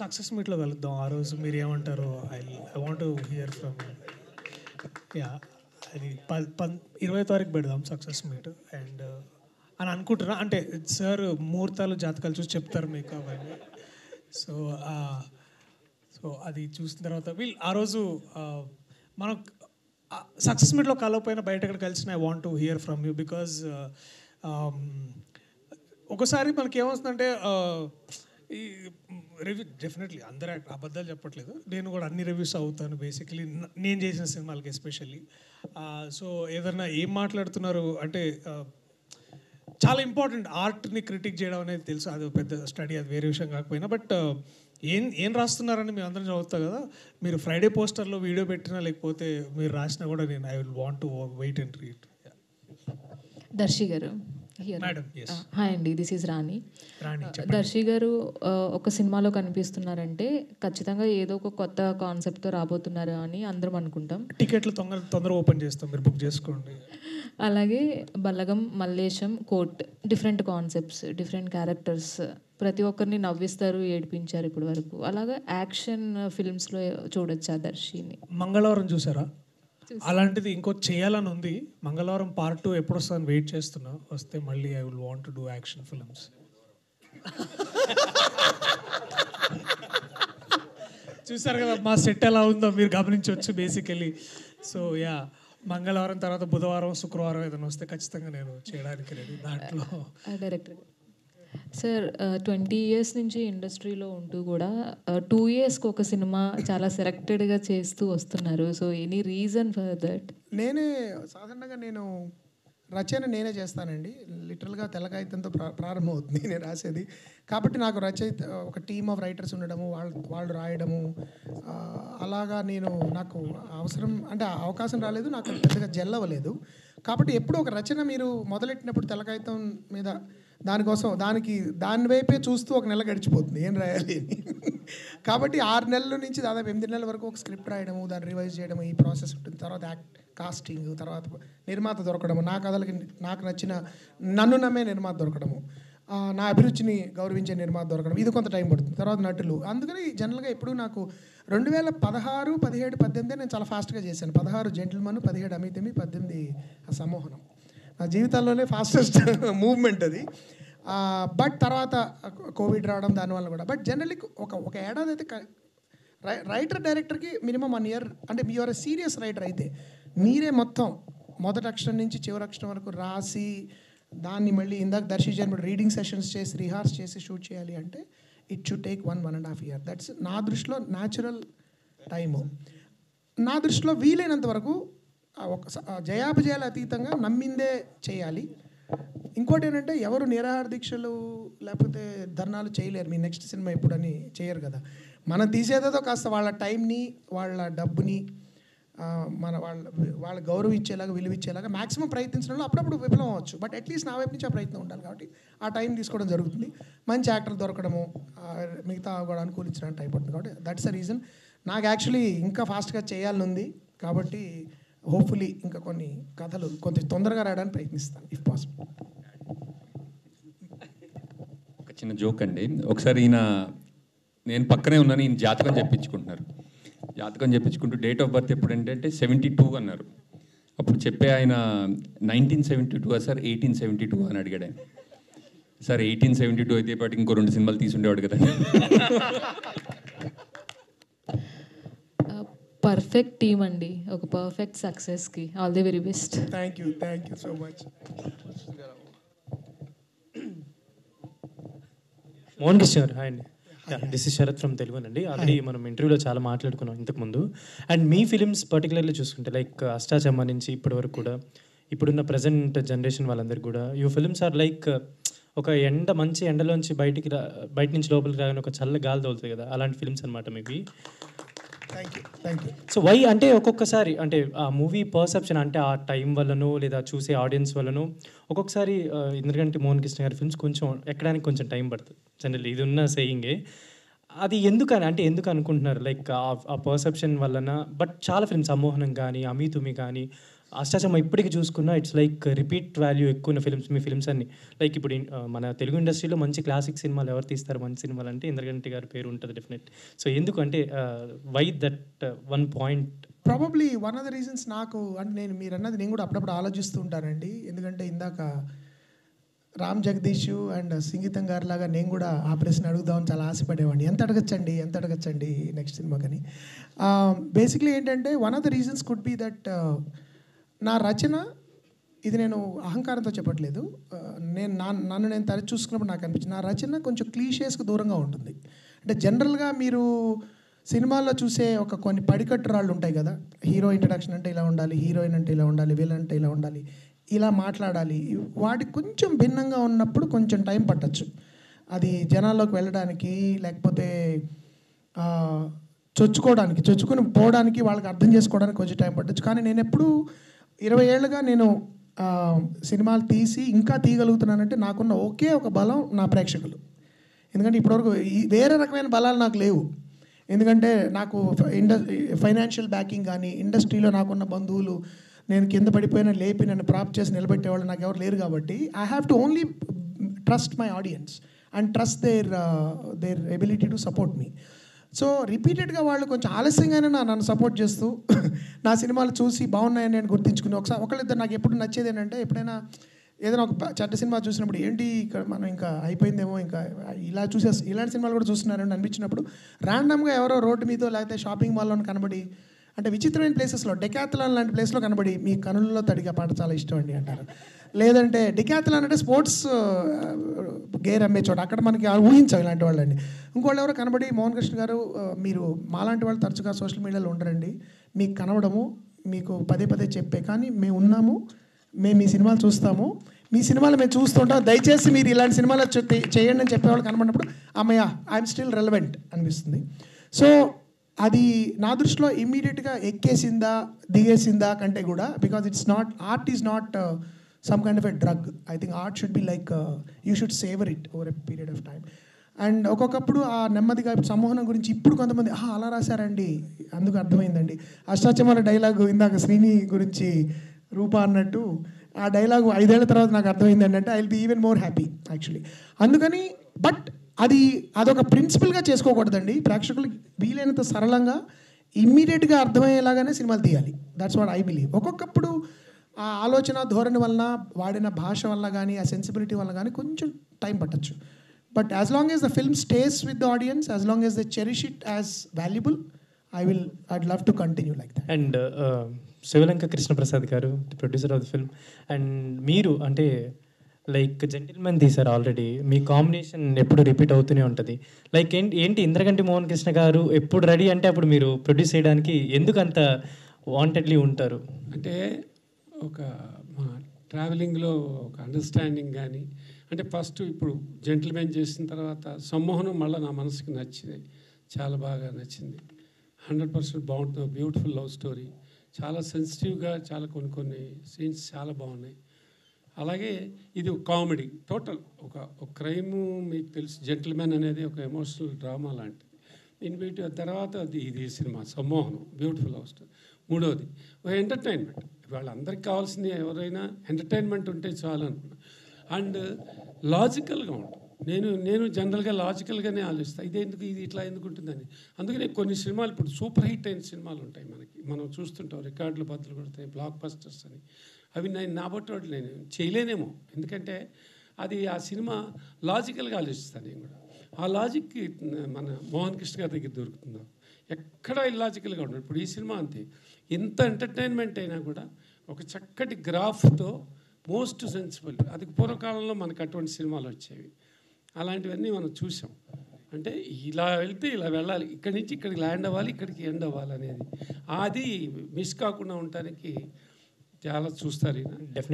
సక్సెస్ మీట్లో కలుద్దాం ఆ రోజు, మీరు ఏమంటారు? I want to hear from అది 20వ తారీఖు పెడదాం సక్సెస్ మీట్ అండ్ అని అనుకుంటున్నా. అంటే సార్ ముహూర్తాలు జాతకాలు చూసి చెప్తారు మీకు అవన్నీ. సో సో అది చూసిన తర్వాత ఆ రోజు మనం సక్సెస్ మీట్లో కలవపోయినా బయట ఎక్కడ కలిసిన I want to hear from you because ఒకసారి మనకి ఏమవుతుందంటే ఈ రివ్యూ డెఫినెట్లీ అందరూ అబద్ధాలు చెప్పట్లేదు, నేను కూడా అన్ని రివ్యూస్ అవుతాను బేసిక్లీ నేను చేసిన సినిమాలకి ఎస్పెషల్లీ. సో ఏదన్నా ఏం మాట్లాడుతున్నారు అంటే చాలా ఇంపార్టెంట్, ఆర్ట్ని క్రిటిక్ చేయడం అనేది తెలుసు, అది పెద్ద స్టడీ, అది వేరే విషయం కాకపోయినా. బట్ ఏం రాస్తున్నారని మేము అందరం చదువుతాం కదా, మీరు ఫ్రైడే పోస్టర్లో వీడియో పెట్టినా లేకపోతే మీరు రాసినా కూడా నేను I will want to wait and read. Darshi garu madam, hi అండి, దిస్ ఈజ్ రాణి. దర్శి గారు ఒక సినిమాలో కనిపిస్తున్నారంటే ఖచ్చితంగా ఏదో ఒక కొత్త కాన్సెప్ట్తో రాబోతున్నారు అని అందరం అనుకుంటాం. టికెట్లు తొందరగా ఓపెన్ చేస్తాం, మీరు బుక్ చేసుకోండి. అలాగే Balagam, Mallesham, Court, different concepts, different characters, ప్రతి ఒక్కరిని నవ్విస్తారు, ఏడిపించారు ఇప్పటి వరకు. అలాగే యాక్షన్ ఫిల్మ్స్లో చూడొచ్చు ఆ దర్శిని. మంగళవారం చూసారా? అలాంటిది ఇంకో చేయాలని ఉంది. మంగళవారం పార్ట్ 2 ఎప్పుడు వస్తుందని వెయిట్ చేస్తున్నా, వస్తే మళ్ళీ I will want to do action films. చూసారు కదా మా సెట్ ఎలా ఉందో మీరు గమనించవచ్చు బేసికలీ. సో యా, మంగళవారం తర్వాత బుధవారం, శుక్రవారం ఏదైనా వస్తే ఖచ్చితంగా నేను చేయడానికి రెడీ. దాంట్లో డైరెక్టర్ సార్ 20 years నుంచి ఇండస్ట్రీలో ఉంటూ కూడా 2 yearsకి ఒక సినిమా చాలా సెలెక్టెడ్గా చేస్తూ వస్తున్నారు. So any reason for that? సాధారణంగా నేను రచన నేనే చేస్తానండి. లిటరల్గా తెల్లకాగితంతో ప్రారంభమవుతుంది నేను రాసేది. కాబట్టి నాకు రచయిత ఒక టీమ్ ఆఫ్ రైటర్స్ ఉండడము, వాళ్ళు రాయడము, అలాగా నాకు అవసరం అంటే అవకాశం రాలేదు, నాకు పెద్దగా జెల్లవలేదు. కాబట్టి ఎప్పుడు ఒక రచన మీరు మొదలెట్టినప్పుడు తెల్లకాగితం మీద దాని వైపే చూస్తూ ఒక నెల గడిచిపోతుంది ఏం రాయాలి అని. కాబట్టి 6 నెలల నుంచి దాదాపు 8 నెలల వరకు ఒక స్క్రిప్ట్ రాయడము, దాన్ని రివైజ్ చేయడము, ఈ ప్రాసెస్ ఉంటుంది. తర్వాత కాస్టింగ్, తర్వాత నిర్మాత దొరకడము, నా కథలకి నాకు నచ్చిన నన్ను నమ్మే నిర్మాత దొరకడము, నా అభిరుచిని గౌరవించే నిర్మాత దొరకడం, ఇది కొంత టైం పడుతుంది. తర్వాత నటులు. అందుకని జనరల్గా ఎప్పుడు నాకు 2016, 17, 18 నేను చాలా ఫాస్ట్గా చేశాను. 16 జెంటిల్మన్, 17 అమితమి, 18 సమోహనం. నా జీవితాల్లోనే ఫాస్టెస్ట్ మూవ్మెంట్ అది. బట్ తర్వాత కోవిడ్ రావడం దానివల్ల కూడా. బట్ జనరల్లీ ఒక ఏడాది అయితే రైటర్ డైరెక్టర్కి మినిమం 1 year, అంటే మీరు సీరియస్ రైటర్ అయితే మీరే మొత్తం మొదటి అక్షరం నుంచి చివరి అక్షరం వరకు రాసి దాన్ని మళ్ళీ ఇందాక దర్శించారు రీడింగ్ సెషన్స్ చేసి రిహార్స్ చేసి షూట్ చేయాలి అంటే it should take 1.5 years. That's నా దృష్టిలో న్యాచురల్ టైము. నా దృష్టిలో వీలైనంత వరకు ఒక జయాపజయాలు అతీతంగా నమ్మిందే చేయాలి. ఇంకోటి ఏంటంటే ఎవరు నిరాహార దీక్షలు లేకపోతే ధర్నాలు చేయలేరు, మీ నెక్స్ట్ సినిమా ఎప్పుడని చేయరు కదా. మనం తీసేదేదో కాస్త వాళ్ళ టైంని, వాళ్ళ డబ్బుని వాళ్ళ గౌరవం ఇచ్చేలాగా, విలువ ఇచ్చేలాగా మ్యాక్సిమం ప్రయత్నించడంలో అప్పుడప్పుడు విఫలం అవ్వచ్చు. బట్ అట్లీస్ట్ నా వైపు నుంచి ఆ ప్రయత్నం ఉండాలి. కాబట్టి ఆ టైం తీసుకోవడం జరుగుతుంది. మంచి యాక్టర్ దొరకడము, మిగతా కూడా అనుకూలించడానికి అయిపోతుంది. కాబట్టి దట్స్ ద రీజన్. నాకు యాక్చువల్లీ ఇంకా ఫాస్ట్గా చేయాలని ఉంది. కాబట్టి హోప్ఫుల్లీ ఇంకా కొన్ని కథలు కొంచెం తొందరగా రాయడానికి ప్రయత్నిస్తాను ఇఫ్ పాసిబుల్. ఒక చిన్న జోక్ అండి. ఒకసారి నేను పక్కనే ఉన్నాను, ఈయన జాతకం చెప్పించుకుంటున్నారు. జాతకం చెప్పించుకుంటూ డేట్ ఆఫ్ బర్త్ ఎప్పుడు అంటే 72 అన్నారు. అప్పుడు చెప్పే ఆయన 1972 సార్ 1872 అని అడిగాడు ఆయన. సార్ 1872 అయితే పాటు ఇంకో 2 సినిమాలు తీసుండేవాడు కదా. పర్ఫెక్ట్ టీమ్ అండి, ఒక పర్ఫెక్ట్ సక్సెస్కి all the very best. Thank you so much. Mohan Krishna గారు, హాయ్ అండి. This is Sarath from Telugu అండి. ఆల్రెడీ మనం ఇంటర్వ్యూలో చాలా మాట్లాడుకున్నాం ఇంతకుముందు. అండ్ మీ ఫిలిమ్స్ పర్టికులర్లీ చూసుకుంటే లైక్ అష్టాచమ్మ నుంచి ఇప్పటి వరకు కూడా ఇప్పుడున్న ప్రజెంట్ జనరేషన్ వాళ్ళందరికీ కూడా యూ ఫిలిమ్స్ ఆర్ లైక్ ఒక మంచి ఎండలోంచి బయట నుంచి లోపలికి రాగానే ఒక చల్ల గాలి తోలుతుంది కదా, అలాంటి ఫిలిమ్స్ అనమాట మీవి. Thank you. సో వై అంటే ఒక్కొక్కసారి అంటే ఆ మూవీ పర్సెప్షన్ అంటే ఆ టైం వల్లనో లేదా చూసే ఆడియన్స్ వల్లనో ఒక్కొక్కసారి ఇంద్రగంటి మోహన్ కృష్ణ గారి ఫిల్మ్స్ కొంచెం ఎక్కడానికి కొంచెం టైం పడుతుంది. జనరల్లీ ఇది ఉన్న సేయింగే. అది ఎందుకు అనుకుంటున్నారు లైక్ ఆ పర్సెప్షన్ వలన? బట్ చాలా ఫిల్మ్స్ అమోహనం కానీ, అమీతుమి కానీ, అష్టాచమ్మ ఇప్పటికి చూసుకున్నా ఇట్స్ లైక్ రిపీట్ వాల్యూ ఎక్కువ ఉన్న ఫిల్మ్స్ మీ ఫిల్మ్స్ అన్ని. లైక్ ఇప్పుడు మన తెలుగు ఇండస్ట్రీలో మంచి క్లాసిక్ సినిమాలు ఎవరు తీస్తారు మంచి సినిమాలు అంటే ఇంద్రగంటి గారి పేరు ఉంటుంది డెఫినెట్. సో ఎందుకు అంటే why that one point? Probably one of the reasons నాకు అంటే మీరు అన్నది నేను కూడా అప్పుడప్పుడు ఆలోచిస్తూ ఉంటానండి. ఎందుకంటే ఇందాక రామ్ జగదీష్ అండ్ సంగీతం గారి లాగా నేను కూడా ఆ ప్రశ్న అడుగుదామని చాలా ఆశపడేవాడిని. ఎంత అడగచ్చండి నెక్స్ట్ సినిమాకని. బేసిక్లీ ఏంటంటే one of the reasons could be that నా రచన, ఇది నేను అహంకారంతో చెప్పట్లేదు, నన్ను నేను తరచు చూసుకున్నప్పుడు నాకు అనిపించింది నా రచన కొంచెం క్లీషేస్కి దూరంగా ఉంటుంది. అంటే జనరల్గా మీరు సినిమాల్లో చూసే కొన్ని పడికట్టు రాళ్ళు ఉంటాయి కదా, హీరో ఇంట్రడక్షన్ అంటే ఇలా ఉండాలి, హీరోయిన్ అంటే ఇలా ఉండాలి, విలన్ అంటే ఇలా ఉండాలి, ఇలా మాట్లాడాలి, వాటికి కొంచెం భిన్నంగా ఉన్నప్పుడు కొంచెం టైం పట్టచ్చు అది జనాల్లోకి వెళ్ళడానికి, లేకపోతే చొచ్చుకొని పోవడానికి, వాళ్ళకి అర్థం చేసుకోవడానికి కొంచెం టైం పట్టచ్చు. కానీ నేను ఎప్పుడు 20 ఏళ్ళుగా నేను సినిమాలు తీసి ఇంకా తీయగలుగుతున్నానంటే నాకున్న ఒకే ఒక బలం నా ప్రేక్షకులు. ఎందుకంటే ఇప్పటివరకు వేరే రకమైన బలాలు నాకు లేవు. ఎందుకంటే నాకు ఫైనాన్షియల్ బ్యాకింగ్ కానీ, ఇండస్ట్రీలో నాకున్న బంధువులు నేను కింద పడిపోయినా లేపి నన్ను ప్రాప్ చేసి నిలబెట్టేవాళ్ళు నాకు ఎవరు లేరు. కాబట్టి I have to only trust my audience and trust there ability to support me. So రిపీటెడ్గా వాళ్ళు కొంచెం ఆలస్యంగానే నన్ను సపోర్ట్ చేస్తూ నా సినిమాలు చూసి బాగున్నాయని నేను గుర్తించుకుని ఒకళ్ళిద్దరు నాకు ఎప్పుడు నచ్చేది ఏంటంటే, ఎప్పుడైనా ఏదైనా ఒక చెడ్డ సినిమా చూసినప్పుడు ఏంటి ఇక్కడ మనం ఇంకా అయిపోయిందేమో, ఇంకా ఇలాంటి సినిమాలు కూడా చూస్తున్నారని అనిపించినప్పుడు ర్యాండమ్గా ఎవరో రోడ్డు మీదో లేకపోతే షాపింగ్ మాల్లో కనబడి, అంటే విచిత్రమైన ప్లేసెస్లో, డెకాథలాన్ లాంటి ప్లేస్లో కనబడి మీ కనులలో తడిగా పాట చాలా ఇష్టం అండి అంటారు. లేదంటే డెకాథలాన్ అంటే స్పోర్ట్స్ గేర్ అమ్మే చోట, అక్కడ మనకి ఊహించాం ఇలాంటి వాళ్ళండి. ఇంకోళ్ళు ఎవరో కనబడి, మోహన్ కృష్ణ గారు మీరు మాలాంటి వాళ్ళు తరచుగా సోషల్ మీడియాలో ఉండరండి, మీకు కనబడము, మీకు పదే చెప్పే, కానీ మేము ఉన్నాము, మేము మీ సినిమాలు చూస్తాము, మీ సినిమాలు మేము చూస్తుంటాం, దయచేసి మీరు ఇలాంటి సినిమాలు చేయండి అని చెప్పేవాళ్ళు కనబడినప్పుడు అమ్మయ్య ఐఎమ్ స్టిల్ రెలవెంట్ అనిపిస్తుంది. సో అది నా దృష్టిలో ఇమ్మీడియట్గా ఎక్కేసిందా దిగేసిందా కంటే కూడా, because it's not, art is not some kind of a drug. I think art should be like you should saver it over a period of time. And ఒక్కొక్కప్పుడు ఆ నెమ్మదిగా సమ్మోహనం గురించి ఇప్పుడు కొంతమంది అలా రాశారండి, అందుకు అర్థమైందండి. అష్టాచమ్మాల డైలాగు ఇందాక శ్రీని గురించి రూప అన్నట్టు, ఆ డైలాగు 5 ఏళ్ల తర్వాత నాకు అర్థమైంది ఏంటంటే I will be even more happy actually. అందుకని బట్ అదొక ప్రిన్సిపల్గా చేసుకోకూడదండి. ప్రేక్షకులకి వీలైనంత సరళంగా ఇమ్మీడియట్గా అర్థమయ్యేలాగానే సినిమాలు తీయాలి. That's what I believe. ఒక్కొక్కప్పుడు ఆ ఆలోచన ధోరణి వలన, వాడిన భాష వల్ల కానీ, ఆ సెన్సిబిలిటీ వల్ల కానీ కొంచెం టైం పట్టచ్చు. But as long as the film stays with the audience, as long as the cherish it as valuable, I'd love to continue like that. And Sivalanka Krishnaprasad గారు, producer of the film, and మీరు అంటే like Gentleman తీశారు already, మీ combination ఎప్పుడు repeat అవుతూనే ఉంటుంది. Like ఏంటి ఇంద్రగంటి మోహన్ కృష్ణ గారు ఎప్పుడు రెడీ అంటే అప్పుడు మీరు ప్రొడ్యూస్ చేయడానికి ఎందుకు అంత వాంటెడ్లీ ఉంటారు? అంటే ఒక మా ట్రావెలింగ్లో ఒక అండర్స్టాండింగ్ కానీ, అంటే ఫస్ట్ ఇప్పుడు జెంటిల్మెన్ చేసిన తర్వాత సమ్మోహనం మళ్ళీ నా మనసుకి నచ్చింది, చాలా బాగా నచ్చింది. 100% బాగుంటుంది. బ్యూటిఫుల్ లవ్ స్టోరీ, చాలా సెన్సిటివ్గా, చాలా కొన్ని సీన్స్ చాలా బాగున్నాయి. అలాగే ఇది ఒక కామెడీ, టోటల్ ఒక క్రైము, మీకు తెలుసు జెంటిల్మెన్ అనేది ఒక ఎమోషనల్ డ్రామా లాంటిది. ఇన్వైట్ తర్వాత ఇది సినిమా సమ్మోహనం, బ్యూటిఫుల్ లవ్ స్టోరీ. మూడవది ఒక ఎంటర్టైన్మెంట్. వాళ్ళందరికీ కావాల్సింది ఎవరైనా ఎంటర్టైన్మెంట్ ఉంటే చాలు అనుకున్నా. అండ్ లాజికల్గా ఉంటుంది. నేను జనరల్గా లాజికల్గానే ఆలోచిస్తాను, ఇది ఇట్లా ఎందుకు ఉంటుందని. అందుకనే కొన్ని సినిమాలు ఇప్పుడు సూపర్ హిట్ అయిన సినిమాలు ఉంటాయి మనం చూస్తుంటాం, రికార్డులు బద్దలు కొడతాయి, బ్లాక్ బస్టర్స్ అని. అవి నేను నాబట్టి నేను చేయలేనేమో, ఎందుకంటే అది ఆ సినిమా లాజికల్గా ఆలోచిస్తాను నేను కూడా. ఆ లాజిక్కి మన మోహన్ కృష్ణ గారి దగ్గర దొరుకుతుందో, ఎక్కడా ఇల్లాజికల్గా ఉండదు. ఇప్పుడు ఈ సినిమా అంతే, ఎంత ఎంటర్టైన్మెంట్ అయినా కూడా ఒక చక్కటి గ్రాఫ్తో మోస్ట్ సెన్సిబుల్. అది పూర్వకాలంలో మనకు అటువంటి సినిమాలు వచ్చేవి, అలాంటివన్నీ మనం చూసాం. అంటే ఇలా వెళ్తే ఇలా వెళ్ళాలి, ఇక్కడి నుంచి ఇక్కడికి ల్యాండ్ అవ్వాలి, ఇక్కడికి ఎండ్ అవ్వాలి అనేది, అది మిస్ కాకుండా ఉండటానికి చాలా చూస్తారు.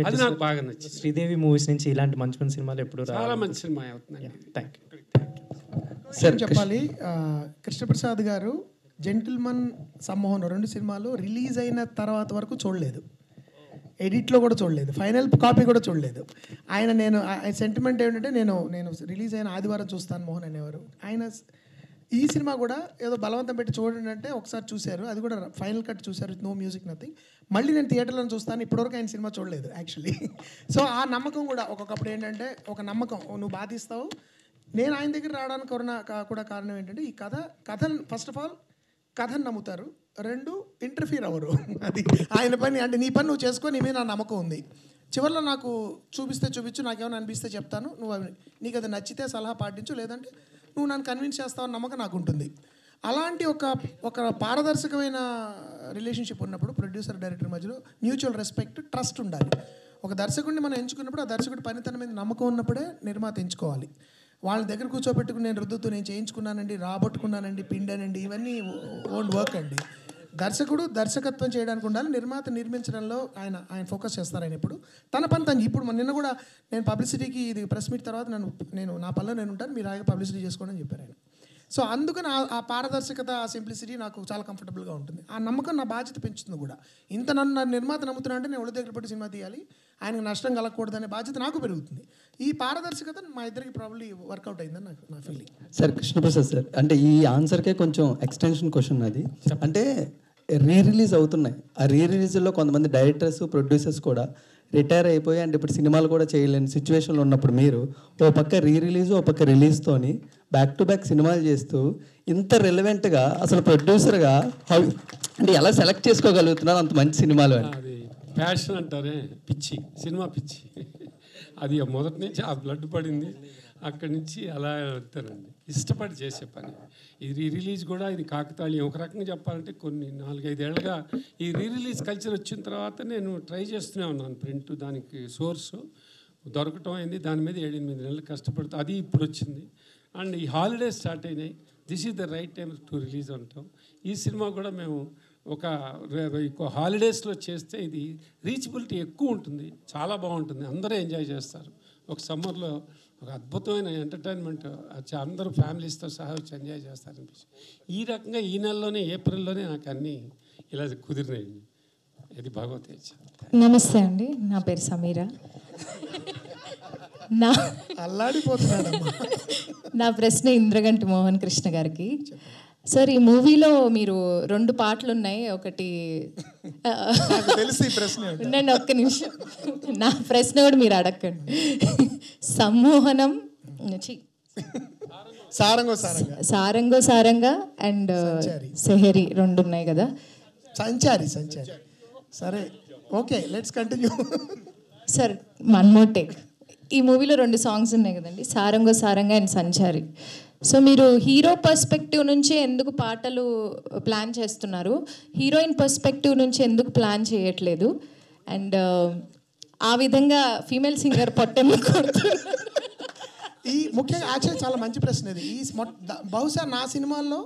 అది నాకు బాగా నచ్చింది. శ్రీదేవి మూవీస్ నుంచి ఇలాంటి మంచి మంచి సినిమాలు ఎప్పుడు చాలా మంచి సినిమా అవుతుంది. Thank you. సార్ చెప్పాలి, కృష్ణప్రసాద్ గారు జెంటిల్మన్, సమ్మోహన్ 2 సినిమాలు రిలీజ్ అయిన తర్వాత వరకు చూడలేదు, ఎడిట్లో కూడా చూడలేదు, ఫైనల్ కాపీ కూడా చూడలేదు. నేను సెంటిమెంట్ ఏంటంటే నేను రిలీజ్ అయిన ఆదివారం చూస్తాను మోహన్ అనేవారు. ఆయన ఈ సినిమా కూడా ఏదో బలవంతం పెట్టి చూడండి అంటే ఒకసారి చూశారు, అది కూడా ఫైనల్ కట్ చూశారు విత్ నో మ్యూజిక్ నథింగ్. మళ్ళీ నేను థియేటర్లో చూస్తాను, ఇప్పటివరకు ఆయన సినిమా చూడలేదు యాక్చువల్లీ. సో ఆ నమ్మకం కూడా ఒక్కొక్కప్పుడు ఏంటంటే ఒక నమ్మకం, నువ్వు బాధిస్తావు. నేను ఆయన దగ్గర రావడానికి కూడా కారణం ఏంటంటే ఈ కథను ఫస్ట్ ఆఫ్ ఆల్ కథను నమ్ముతారు, 2 ఇంటర్ఫీర్ అవ్వరు. అది ఆయన పని. అంటే నీ పని నువ్వు చేసుకో, నీ మీద నా నమ్మకం ఉంది. చివరిలో నాకు చూపించు, నాకేమైనా అనిపిస్తే చెప్తాను, నువ్వు నీకు అది నచ్చితే సలహా పాటించు, లేదంటే నువ్వు నన్ను కన్విన్స్ చేస్తావని నమ్మకం నాకు ఉంటుంది. అలాంటి ఒక పారదర్శకమైన రిలేషన్షిప్ ఉన్నప్పుడు ప్రొడ్యూసర్ డైరెక్టర్ మధ్యలో మ్యూచువల్ రెస్పెక్ట్, ట్రస్ట్ ఉండాలి. ఒక దర్శకుడిని మనం ఎంచుకున్నప్పుడు ఆ దర్శకుడి పనితనం మీద నమ్మకం ఉన్నప్పుడే నిర్మాత ఎంచుకోవాలి. వాళ్ళ దగ్గర కూర్చోబెట్టుకుని నేను రుద్దుతూ నేను చేయించుకున్నానండి, రాబట్టుకున్నానండి, పిండానండి, ఇవన్నీ ఓన్ వర్క్ అండి. దర్శకుడు దర్శకత్వం చేయడానికి ఉండాలి, నిర్మాత నిర్మించడంలో ఆయన ఫోకస్ చేస్తారు. ఆయన ఇప్పుడు తన పని తను. ఇప్పుడు నిన్న కూడా నేను పబ్లిసిటీకి ఇది ప్రెస్ మీట్ తర్వాత నేను నా పనిలో నేను ఉంటాను, మీరు ఆగే పబ్లిసిటీ చేసుకోండి అని చెప్పారు ఆయన. సో అందుకని ఆ పారదర్శకత, ఆ సింప్లిసిటీ నాకు చాలా కంఫర్టబుల్గా ఉంటుంది. ఆ నమ్మకం నా బాధ్యత పెంచుతుంది కూడా. ఇంత నన్ను నిర్మాత నమ్ముతున్నా అంటే నేను ఒళ్ళ దగ్గర పెట్టి సినిమా తీయాలి, ఆయనకు నష్టం కలగకూడదనే బాధ్యత నాకు పెరుగుతుంది. ఈ పారదర్శకత మా ఇద్దరికి ప్రాబ్లీ వర్కౌట్ అయిందని నా ఫీలింగ్. సార్ కృష్ణప్రసాద్ సార్, అంటే ఈ ఆన్సర్కే కొంచెం ఎక్స్టెన్షన్ క్వశ్చన్ అది. అంటే రిలీజ్ అవుతున్నాయి, ఆ రిలీజ్లో కొంతమంది డైరెక్టర్స్, ప్రొడ్యూసర్స్ కూడా రిటైర్ అయిపోయి అండ్ ఇప్పుడు సినిమాలు కూడా చేయలేని సిచ్యువేషన్లో ఉన్నప్పుడు మీరు ఓ పక్క రిలీజ్, ఓ పక్క రిలీజ్తోని బ్యాక్ టు బ్యాక్ సినిమాలు చేస్తూ ఇంత రెలవెంట్గా అసలు ప్రొడ్యూసర్గా అంటే ఎలా సెలెక్ట్ చేసుకోగలుగుతున్నారు అంత మంచి సినిమాలు అని? అది ప్యాషన్ అంటారే, పిచ్చి, సినిమా పిచ్చి. అది మొదటి నుంచి ఆ బ్లడ్ పడింది, అక్కడి నుంచి అలా వెళ్తానండి. ఇష్టపడి చేసే పని. ఇది రిలీజ్ కూడా ఇది కాకతాళీయం. ఒక రకంగా చెప్పాలంటే కొన్ని 4-5 ఏళ్ళుగా ఈ రిలీజ్ కల్చర్ వచ్చిన తర్వాత నేను ట్రై చేస్తూనే ఉన్నాను. ప్రింట్ దానికి సోర్సు దొరకటం అయింది, దాని మీద 7-8 నెలలు కష్టపడుతూ అది ఇప్పుడు వచ్చింది. అండ్ ఈ హాలిడేస్ స్టార్ట్ అయినాయి, this is the right time to release అంటాం. ఈ సినిమా కూడా మేము ఒక హాలిడేస్లో చేస్తే ఇది రీచబిలిటీ ఎక్కువ ఉంటుంది, చాలా బాగుంటుంది, అందరూ ఎంజాయ్ చేస్తారు. ఒక సమ్మర్లో ఒక అద్భుతమైన ఎంటర్టైన్మెంట్, అందరూ ఫ్యామిలీస్తో సహా వచ్చి ఎంజాయ్ చేస్తారనిపించి ఈ రకంగా ఈ నెలలోనే, ఏప్రిల్లోనే నాకు అన్నీ ఇలా కుదిరినాయి. ఇది భగవతే. నమస్తే అండి, నా పేరు సమీరా. నా ప్రశ్న ఇంద్రగంటి మోహన్ కృష్ణ గారికి. సార్, ఈ మూవీలో మీరు 2 పాటలు ఉన్నాయి. ఒకటి ఉండండి ఒక్క నిమిషం, నా ప్రశ్న కూడా మీరు అడగండి. సమ్మోహనం, సారంగో సారంగా అండ్ సెహరి 2 ఉన్నాయి కదా. సంచారి సరే, okay, let's continue. Sir, one more take. ఈ మూవీలో 2 సాంగ్స్ ఉన్నాయి కదండి, సారంగో సారంగా అండ్ సంచారి. సో మీరు హీరో పర్స్పెక్టివ్ నుంచి ఎందుకు పాటలు ప్లాన్ చేస్తున్నారు, హీరోయిన్ పర్స్పెక్టివ్ నుంచి ఎందుకు ప్లాన్ చేయట్లేదు? అండ్ ఆ విధంగా ఫీమేల్ సింగర్ పొట్టెమ్మ కొడుతున్నారు. ఈ ముఖ్యంగా యాక్చువల్లీ చాలా మంచి ప్రశ్న ఇది. బహుశా నా సినిమాల్లో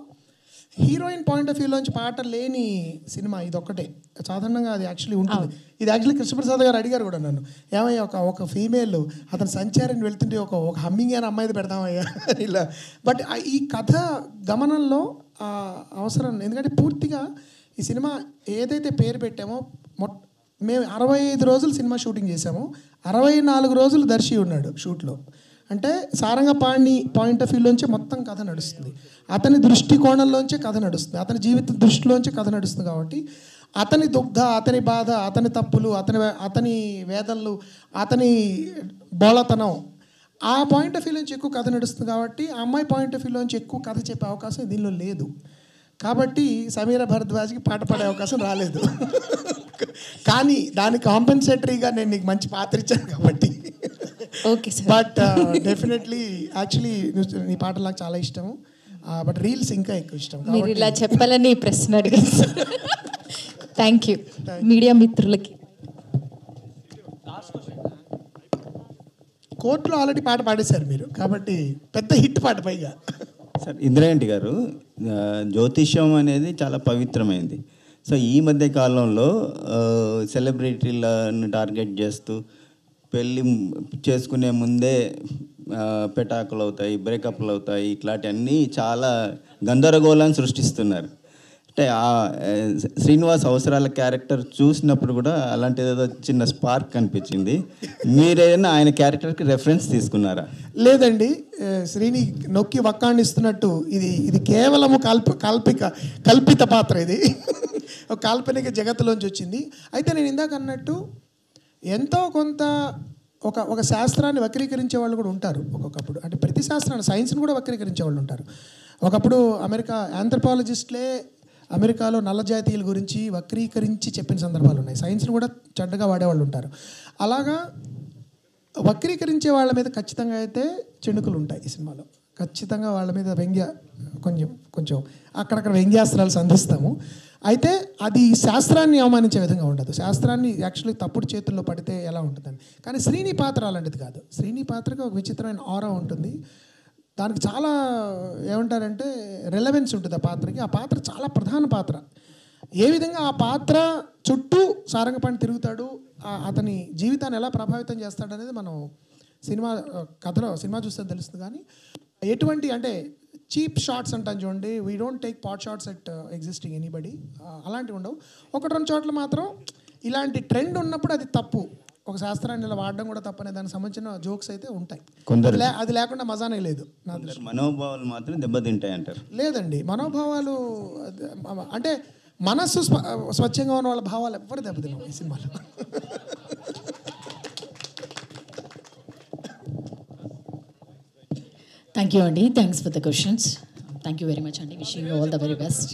హీరోయిన్ పాయింట్ ఆఫ్ వ్యూలోంచి పాట లేని సినిమా ఇది ఒక్కటే. సాధారణంగా అది యాక్చువల్లీ ఉంటుంది. ఇది యాక్చువల్లీ కృష్ణప్రసాద్ గారు అడిగారు కూడా నన్ను, ఏమయ్యా ఒక ఫీమేల్ అతను సంచారిని వెళ్తుంటే ఒక హమ్మింగ్ అయిన అమ్మాయిది పెడదామయ్యా ఇలా. బట్ ఈ కథ గమనంలో అవసరం, ఎందుకంటే పూర్తిగా ఈ సినిమా ఏదైతే పేరు పెట్టామో, మేము 65 రోజులు సినిమా షూటింగ్ చేసాము, 64 రోజులు దర్శి ఉన్నాడు షూట్లో. అంటే సారంగపాణి పాయింట్ ఆఫ్ వ్యూలోంచే మొత్తం కథ నడుస్తుంది, అతని దృష్టికోణంలోంచే కథ నడుస్తుంది, అతని జీవిత దృష్టిలోంచే కథ నడుస్తుంది. కాబట్టి అతని దుగ్ధ, అతని బాధ, అతని తప్పులు, అతని వేదనలు, అతని బోళతనం, ఆ పాయింట్ ఆఫ్ వ్యూలోంచి ఎక్కువ కథ నడుస్తుంది. కాబట్టి ఆ అమ్మాయి పాయింట్ ఆఫ్ వ్యూలోంచి ఎక్కువ కథ చెప్పే అవకాశం దీనిలో లేదు. కాబట్టి సమీర భరద్వాజ్కి పాట పాడే అవకాశం రాలేదు. కానీ దానికి కాంపెన్సేటరీగా నేను నీకు మంచి పాత్ర ఇచ్చాను కాబట్టి. Okay sir. But definitely actually నీ పాటలు నాకు చాలా ఇష్టము, బట్ రీల్స్ ఇంకా ఎక్కువ ఇష్టం. మీరు ఇలా చెప్పాలని ప్రశ్న అడిగారు. థ్యాంక్ యూ మీడియా మిత్రులకి. కోర్టులో ఆల్రెడీ పాట పాడేశారు మీరు, కాబట్టి పెద్ద హిట్ పాట పైగా. సార్, ఇంద్రారెడ్డి గారు, జ్యోతిష్యం అనేది చాలా పవిత్రమైంది. సో ఈ మధ్య కాలంలో సెలబ్రిటీలను టార్గెట్ చేస్తూ పెళ్ళి చేసుకునే ముందే పెటాకులు అవుతాయి, బ్రేకప్లు అవుతాయి, ఇట్లాంటివన్నీ చాలా గందరగోళాన్ని సృష్టిస్తున్నారు. అంటే శ్రీనివాస్ అవసరాల క్యారెక్టర్ చూసినప్పుడు కూడా అలాంటిది ఏదో చిన్న స్పార్క్ కనిపించింది. మీరేమైనా ఆయన క్యారెక్టర్కి రెఫరెన్స్ తీసుకున్నారా? లేదండి, శ్రీని నొక్కి వక్కాణిస్తున్నట్టు ఇది కేవలము కల్పిత పాత్ర. ఇది ఒక కాల్పనిక జగత్తులోంచి వచ్చింది. అయితే నేను ఇందాక అన్నట్టు ఎంతో కొంత ఒక శాస్త్రాన్ని వక్రీకరించే వాళ్ళు కూడా ఉంటారు ఒక్కొక్కప్పుడు. అంటే ప్రతి శాస్త్రాన్ని, సైన్స్ని కూడా వక్రీకరించే వాళ్ళు ఉంటారు. ఒకప్పుడు అమెరికా ఆంథ్రపాలజిస్ట్లే అమెరికాలో నల్ల జాతీయుల గురించి వక్రీకరించి చెప్పిన సందర్భాలు ఉన్నాయి. సైన్స్ని కూడా చెడ్డగా వాడేవాళ్ళు ఉంటారు. అలాగా వక్రీకరించే వాళ్ళ మీద ఖచ్చితంగా అయితే చెణుకులు ఉంటాయి ఈ సినిమాలో. ఖచ్చితంగా వాళ్ళ మీద కొంచెం అక్కడక్కడ వ్యంగ్యాస్త్రాలు సంధిస్తాము. అయితే అది శాస్త్రాన్ని అవమానించే విధంగా ఉండదు. శాస్త్రాన్ని యాక్చువల్లీ తప్పుడు చేతుల్లో పడితే ఎలా ఉంటుందని. కానీ శ్రీని పాత్ర అలాంటిది కాదు. శ్రీని పాత్రకి ఒక విచిత్రమైన ఆరా ఉంటుంది. దానికి చాలా ఏమంటారంటే రెలవెన్స్ ఉంటుంది ఆ పాత్రకి. ఆ పాత్ర చాలా ప్రధాన పాత్ర. ఏ విధంగా ఆ పాత్ర చుట్టూ సారంగపాణి తిరుగుతాడు, అతని జీవితాన్ని ఎలా ప్రభావితం చేస్తాడు అనేది మనం సినిమా చూస్తే తెలుస్తుంది. కానీ ఎటువంటి అంటే చీప్ షాట్స్ అంటాను చూడండి, we don't take pot shots at existing anybody, అలాంటివి ఉండవు. 1-2 చోట్ల మాత్రం ఇలాంటి ట్రెండ్ ఉన్నప్పుడు అది తప్పు, ఒక శాస్త్రాన్ని ఇలా వాడడం కూడా తప్పనే దానికి సంబంధించిన జోక్స్ అయితే ఉంటాయి. అది లేకుండా మజానే లేదు. నా దృష్టి మనోభావాలు మాత్రం దెబ్బతింటాయి అంటారు. లేదండి, మనోభావాలు అంటే మనస్సు స్వచ్ఛంగా ఉన్న వాళ్ళ భావాలు ఎవ్వరు దెబ్బతిన్నాం ఈ సినిమాలో. థ్యాంక్ యూ అండి. Thanks for the questions. Thank you very much అండి. Wishing you all the very best.